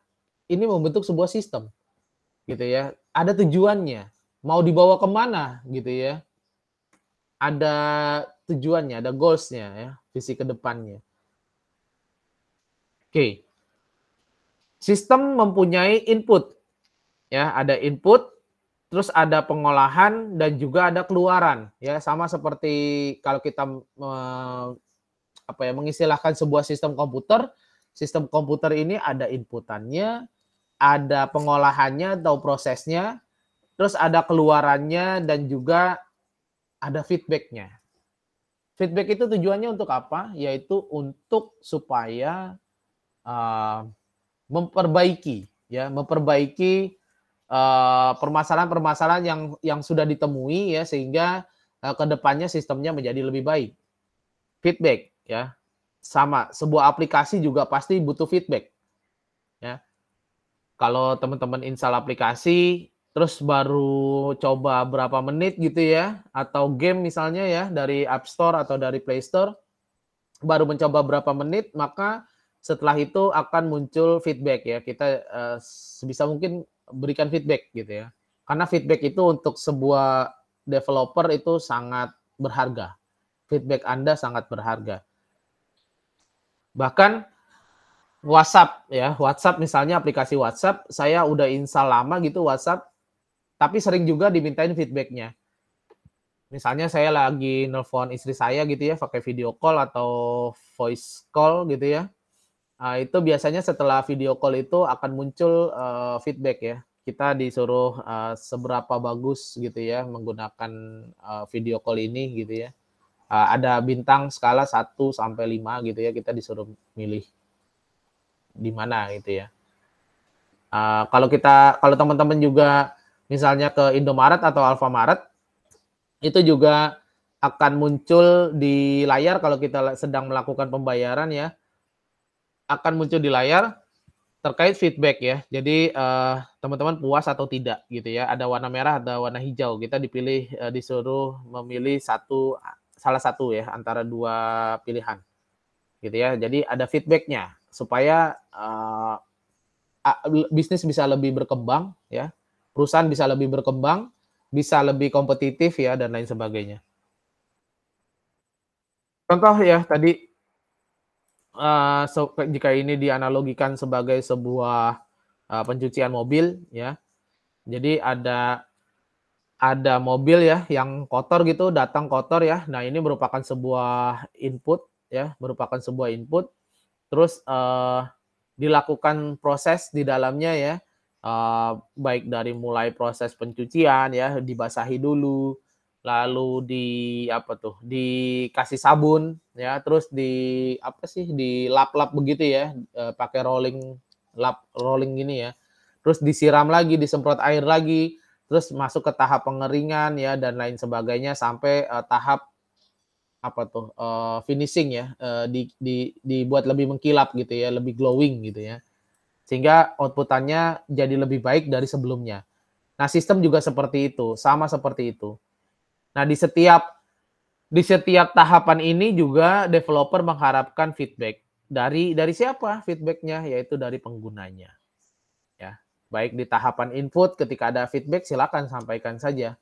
ini membentuk sebuah sistem gitu ya. Ada tujuannya, mau dibawa kemana gitu ya. Ada tujuannya, ada goals-nya ya, visi ke depannya. Oke. Sistem mempunyai input ya, ada input, terus ada pengolahan dan juga ada keluaran ya, sama seperti kalau kita mengistilahkan sebuah sistem komputer ini ada inputannya, ada pengolahannya atau prosesnya, terus ada keluarannya dan juga ada feedbacknya. Feedback itu tujuannya untuk apa? Yaitu untuk supaya uh, memperbaiki permasalahan-permasalahan yang sudah ditemui ya sehingga ke depannya sistemnya menjadi lebih baik. Feedback ya. Sama, sebuah aplikasi juga pasti butuh feedback ya. Kalau teman-teman install aplikasi terus baru coba berapa menit gitu ya atau game misalnya ya dari App Store atau dari Play Store baru mencoba berapa menit maka setelah itu akan muncul feedback ya. Kita sebisa mungkin berikan feedback gitu ya. Karena feedback itu untuk sebuah developer itu sangat berharga. Feedback Anda sangat berharga. Bahkan WhatsApp ya, WhatsApp misalnya aplikasi WhatsApp, saya udah install lama gitu WhatsApp, tapi sering juga dimintain feedback-nya. Misalnya saya lagi nelpon istri saya gitu ya, pakai video call atau voice call gitu ya. Itu biasanya setelah video call itu akan muncul, feedback ya. Kita disuruh, seberapa bagus gitu ya menggunakan, video call ini gitu ya. Ada bintang skala 1 sampai 5 gitu ya, kita disuruh milih di mana gitu ya. Kalau teman-teman juga misalnya ke Indomaret atau Alfamaret, itu juga akan muncul di layar kalau kita sedang melakukan pembayaran ya, akan muncul di layar terkait feedback ya. Jadi, teman-teman puas atau tidak gitu ya. Ada warna merah, ada warna hijau. Kita dipilih, disuruh memilih salah satu ya antara 2 pilihan gitu ya. Jadi ada feedback-nya supaya, bisnis bisa lebih berkembang ya, perusahaan bisa lebih berkembang, bisa lebih kompetitif ya dan lain sebagainya. Contoh ya tadi, jika ini dianalogikan sebagai sebuah, pencucian mobil ya. Jadi ada mobil ya yang kotor gitu, datang kotor ya. Nah, ini merupakan sebuah input ya, merupakan sebuah input, terus, dilakukan proses di dalamnya ya, baik dari mulai proses pencucian ya, dibasahi dulu, lalu apa tuh, dikasih sabun ya, terus apa sih, dilap-lap begitu ya, pakai rolling gini ya. Terus disiram lagi, disemprot air lagi, terus masuk ke tahap pengeringan ya dan lain sebagainya sampai, tahap apa tuh, finishing ya, dibuat lebih mengkilap gitu ya, lebih glowing gitu ya. Sehingga output-annya jadi lebih baik dari sebelumnya. Nah, sistem juga seperti itu, sama seperti itu. Nah, di setiap tahapan ini juga developer mengharapkan feedback. Dari siapa feedback-nya? Yaitu dari penggunanya, ya. Baik di tahapan input ketika ada feedback silakan sampaikan saja.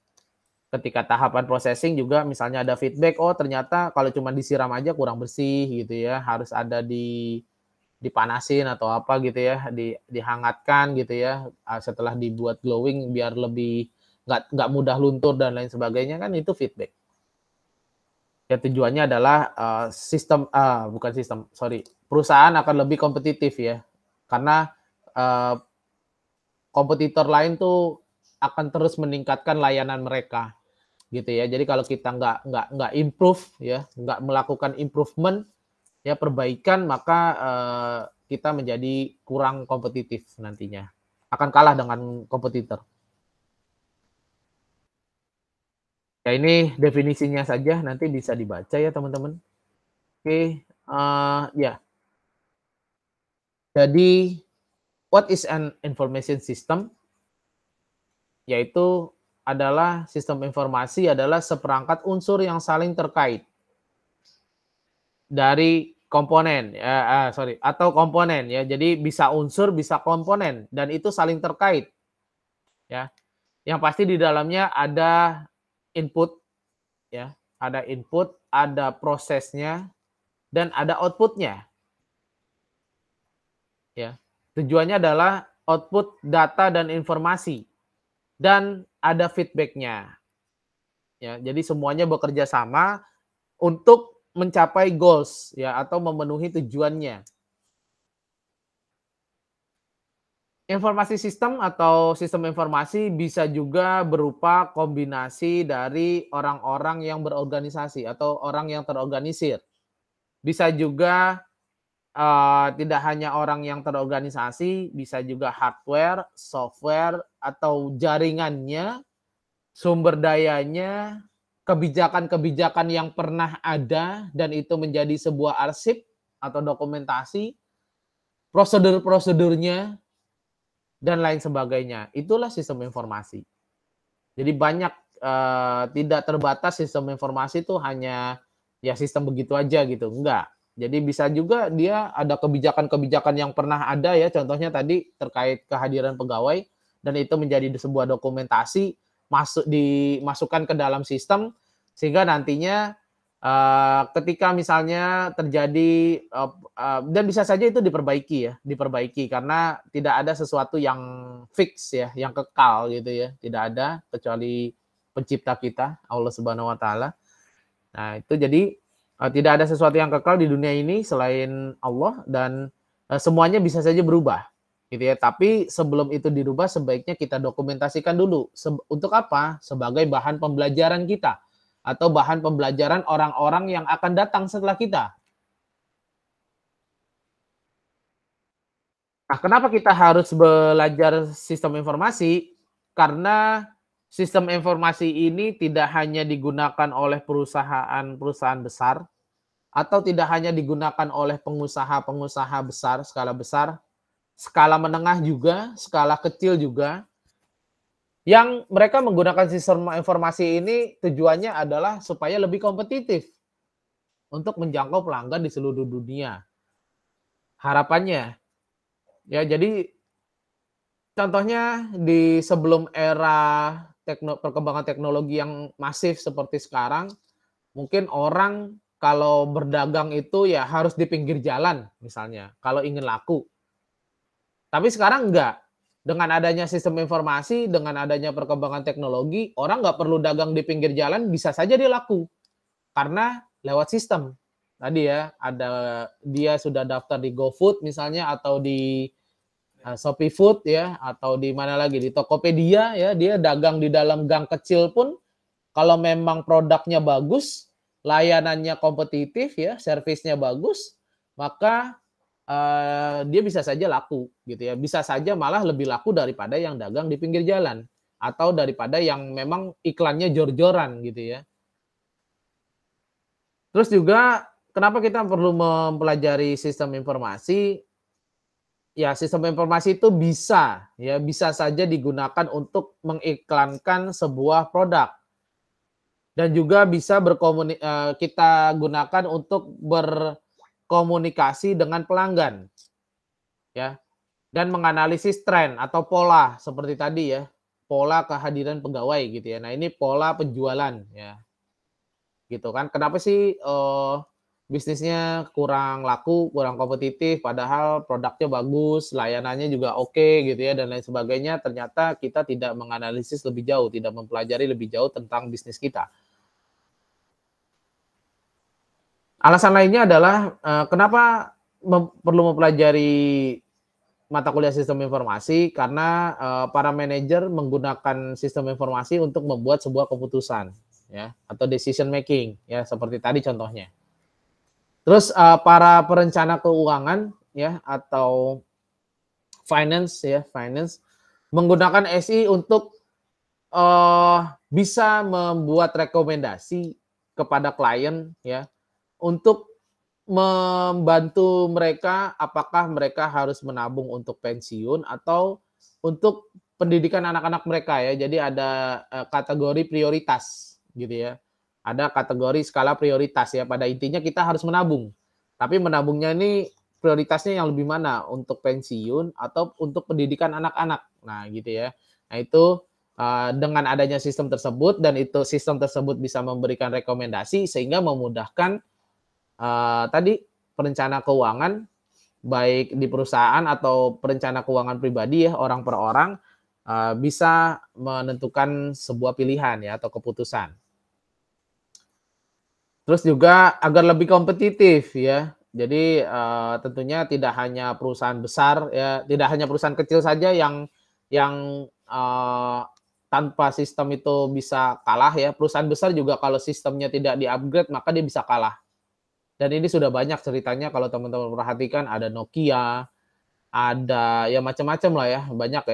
Ketika tahapan processing juga misalnya ada feedback, oh ternyata kalau cuma disiram aja kurang bersih gitu ya, harus ada dipanasin atau apa gitu ya, dihangatkan gitu ya, setelah dibuat glowing biar lebih nggak mudah luntur dan lain sebagainya kan itu feedback. Ya tujuannya adalah, bukan sistem, sorry, perusahaan akan lebih kompetitif ya, karena, eee, kompetitor lain tuh akan terus meningkatkan layanan mereka. Gitu ya. Jadi kalau kita nggak improve ya, nggak melakukan improvement, ya perbaikan, maka, kita menjadi kurang kompetitif nantinya. Akan kalah dengan kompetitor. Ya ini definisinya saja, nanti bisa dibaca ya teman-teman. Oke, ya. Jadi, what is an information system? Yaitu adalah sistem informasi adalah seperangkat unsur yang saling terkait. Dari komponen, atau komponen ya. Jadi bisa unsur, bisa komponen dan itu saling terkait ya. Yang pasti di dalamnya ada input ya, ada input, ada prosesnya, dan ada output-nya ya. Tujuannya adalah output data dan informasi dan ada feedback-nya ya. Jadi semuanya bekerja sama untuk mencapai goals ya atau memenuhi tujuannya. Informasi sistem atau sistem informasi bisa juga berupa kombinasi dari orang-orang yang berorganisasi atau orang yang terorganisir. Bisa juga, tidak hanya orang yang terorganisasi, bisa juga hardware, software, atau jaringannya, sumber dayanya, kebijakan-kebijakan yang pernah ada dan itu menjadi sebuah arsip atau dokumentasi, prosedur-prosedurnya, dan lain sebagainya. Itulah sistem informasi. Jadi banyak, tidak terbatas sistem informasi itu hanya, ya sistem begitu aja gitu, enggak. Jadi bisa juga dia ada kebijakan-kebijakan yang pernah ada ya, contohnya tadi terkait kehadiran pegawai dan itu menjadi sebuah dokumentasi, dimasukkan ke dalam sistem, sehingga nantinya, ketika misalnya terjadi, dan bisa saja itu diperbaiki ya, diperbaiki karena tidak ada sesuatu yang fix ya, yang kekal gitu ya, tidak ada kecuali pencipta kita, Allah Subhanahu wa taala. Nah, itu jadi tidak ada sesuatu yang kekal di dunia ini selain Allah dan semuanya bisa saja berubah gitu ya. Tapi sebelum itu dirubah sebaiknya kita dokumentasikan dulu. Untuk apa? Sebagai bahan pembelajaran kita atau bahan pembelajaran orang-orang yang akan datang setelah kita. Nah, kenapa kita harus belajar sistem informasi? Karena sistem informasi ini tidak hanya digunakan oleh perusahaan-perusahaan besar atau tidak hanya digunakan oleh pengusaha-pengusaha besar, skala menengah juga, skala kecil juga. Yang mereka menggunakan sistem informasi ini tujuannya adalah supaya lebih kompetitif untuk menjangkau pelanggan di seluruh dunia. Harapannya ya, jadi contohnya di sebelum era perkembangan teknologi yang masif seperti sekarang, mungkin orang kalau berdagang itu ya harus di pinggir jalan misalnya, kalau ingin laku. Tapi sekarang enggak. Dengan adanya sistem informasi, dengan adanya perkembangan teknologi, orang nggak perlu dagang di pinggir jalan, bisa saja dia laku. Karena lewat sistem. Tadi ya, ada dia sudah daftar di GoFood misalnya, atau di Shopee Food ya, atau di mana lagi, di Tokopedia ya, dia dagang di dalam gang kecil pun, kalau memang produknya bagus, layanannya kompetitif ya, servisnya bagus, maka dia bisa saja laku gitu ya. Bisa saja malah lebih laku daripada yang dagang di pinggir jalan atau daripada yang memang iklannya jor-joran gitu ya. Terus juga kenapa kita perlu mempelajari sistem informasi? Ya, sistem informasi itu bisa ya, bisa saja digunakan untuk mengiklankan sebuah produk dan juga bisa kita gunakan untuk berkomunikasi dengan pelanggan ya. Dan menganalisis tren atau pola seperti tadi ya, pola kehadiran pegawai gitu ya. Nah, ini pola penjualan ya, gitu kan. Kenapa sih bisnisnya kurang laku, kurang kompetitif, padahal produknya bagus, layanannya juga oke gitu ya, dan lain sebagainya. Ternyata kita tidak menganalisis lebih jauh, tidak mempelajari lebih jauh tentang bisnis kita. Alasan lainnya adalah kenapa perlu mempelajari mata kuliah sistem informasi, karena para manajer menggunakan sistem informasi untuk membuat sebuah keputusan ya, atau decision making ya, seperti tadi contohnya. Terus para perencana keuangan ya, atau finance menggunakan SI untuk bisa membuat rekomendasi kepada klien ya, untuk membantu mereka apakah mereka harus menabung untuk pensiun atau untuk pendidikan anak-anak mereka ya. Jadi ada kategori prioritas gitu ya. Ada kategori skala prioritas ya. Pada intinya kita harus menabung. Tapi menabungnya ini prioritasnya yang lebih mana? Untuk pensiun atau untuk pendidikan anak-anak. Nah, gitu ya. Nah, itu dengan adanya sistem tersebut, dan itu sistem tersebut bisa memberikan rekomendasi sehingga memudahkan tadi perencana keuangan baik di perusahaan atau perencana keuangan pribadi ya, orang per orang bisa menentukan sebuah pilihan ya, atau keputusan. Terus juga agar lebih kompetitif ya. Jadi tentunya tidak hanya perusahaan besar ya, tidak hanya perusahaan kecil saja yang tanpa sistem itu bisa kalah ya. Perusahaan besar juga kalau sistemnya tidak di-upgrade maka dia bisa kalah. Dan ini sudah banyak ceritanya kalau teman-teman perhatikan, ada Nokia, ada ya macam-macam lah ya, banyak.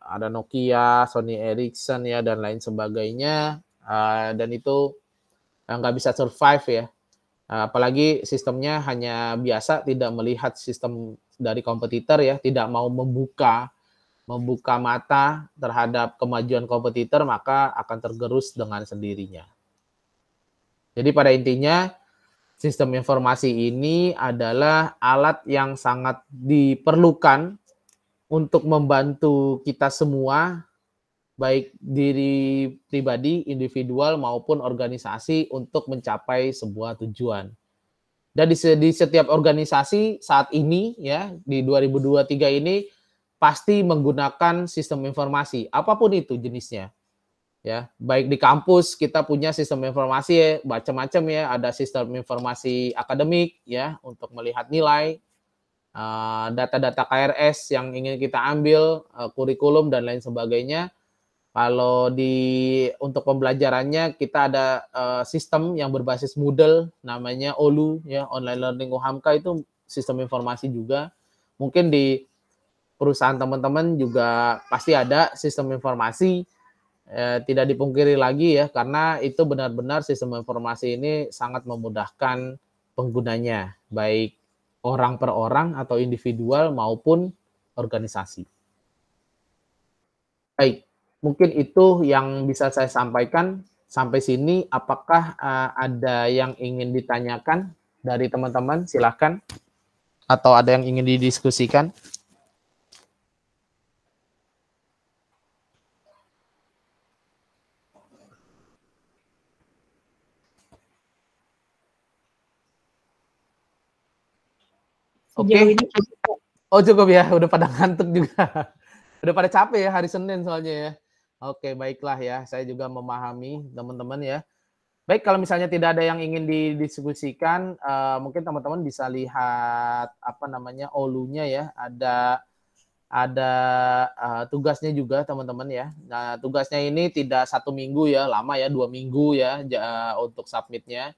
Ada Nokia, Sony Ericsson ya, dan lain sebagainya, dan itu nggak bisa survive ya. Apalagi sistemnya hanya biasa, tidak melihat sistem dari kompetitor ya, tidak mau membuka mata terhadap kemajuan kompetitor, maka akan tergerus dengan sendirinya. Jadi pada intinya, sistem informasi ini adalah alat yang sangat diperlukan untuk membantu kita semua, baik diri pribadi, individual, maupun organisasi untuk mencapai sebuah tujuan. Dan di setiap organisasi saat ini ya, di 2023 ini pasti menggunakan sistem informasi, apapun itu jenisnya. ya. Baik di kampus kita punya sistem informasi ya, macam-macam ya, ada sistem informasi akademik ya untuk melihat nilai, data-data KRS yang ingin kita ambil, kurikulum dan lain sebagainya. Kalau untuk pembelajarannya kita ada sistem yang berbasis Moodle namanya OLU ya, Online Learning UHAMKA itu sistem informasi juga. Mungkin di perusahaan teman-teman juga pasti ada sistem informasi. Tidak dipungkiri lagi ya, karena itu benar-benar sistem informasi ini sangat memudahkan penggunanya, baik orang per orang atau individual maupun organisasi. Baik, mungkin itu yang bisa saya sampaikan sampai sini. Apakah ada yang ingin ditanyakan dari teman-teman? Silahkan. Atau ada yang ingin didiskusikan? Oke. Oh cukup ya, udah pada ngantuk juga. Udah pada capek ya, hari Senin soalnya ya. Oke, baiklah ya, saya juga memahami teman-teman ya. Baik, kalau misalnya tidak ada yang ingin didiskusikan, mungkin teman-teman bisa lihat apa namanya olunya ya. Ada tugasnya juga teman-teman ya. Nah, tugasnya ini tidak 1 minggu ya, lama ya, 2 minggu ya untuk submitnya.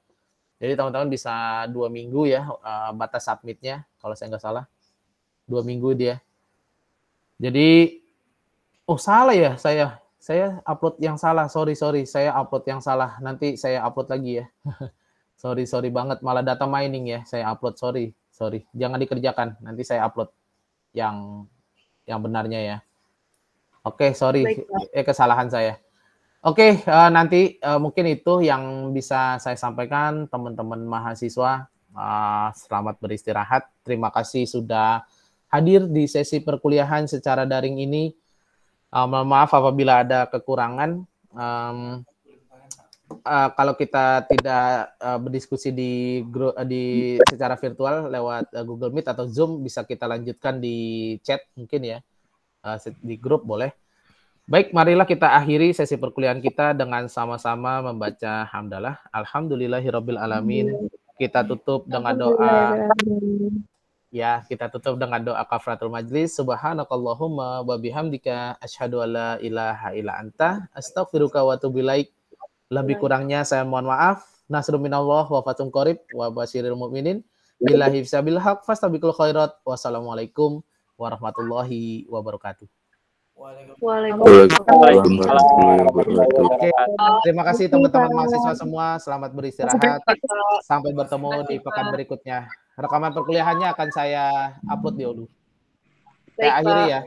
Jadi teman-teman bisa 2 minggu ya batas submitnya, kalau saya nggak salah. 2 minggu dia. Jadi, oh salah ya saya upload yang salah, sorry, saya upload yang salah, nanti saya upload lagi ya. Sorry banget, malah data mining ya, saya upload, sorry. Jangan dikerjakan, nanti saya upload yang benarnya ya. Oke, sorry, kesalahan saya. Oke, nanti mungkin itu yang bisa saya sampaikan teman-teman mahasiswa. Selamat beristirahat. Terima kasih sudah hadir di sesi perkuliahan secara daring ini. Mohon maaf apabila ada kekurangan. Kalau kita tidak berdiskusi di secara virtual lewat Google Meet atau Zoom, bisa kita lanjutkan di chat mungkin ya, di grup boleh. Baik, marilah kita akhiri sesi perkuliahan kita dengan sama-sama membaca hamdalah. Alhamdulillahirabbil alamin. Kita tutup dengan doa. Ya, kita tutup dengan doa kafaratul majlis. Subhanakallahumma wa bihamdika asyhadu alla ilaha illa anta astaghfiruka wa atubu ilaik. Lebih kurangnya saya mohon maaf. Nasrun minallah wa fathun qarib wa basyiril mu'minin. Billahi fisabil haq fastabiqul khairat. Wassalamualaikum warahmatullahi wabarakatuh. Waalaikumsalam. Oke, terima kasih teman-teman mahasiswa semua. Selamat beristirahat. Sampai bertemu di pekan berikutnya. Rekaman perkuliahannya akan saya upload di Olu. Saya akhiri ya.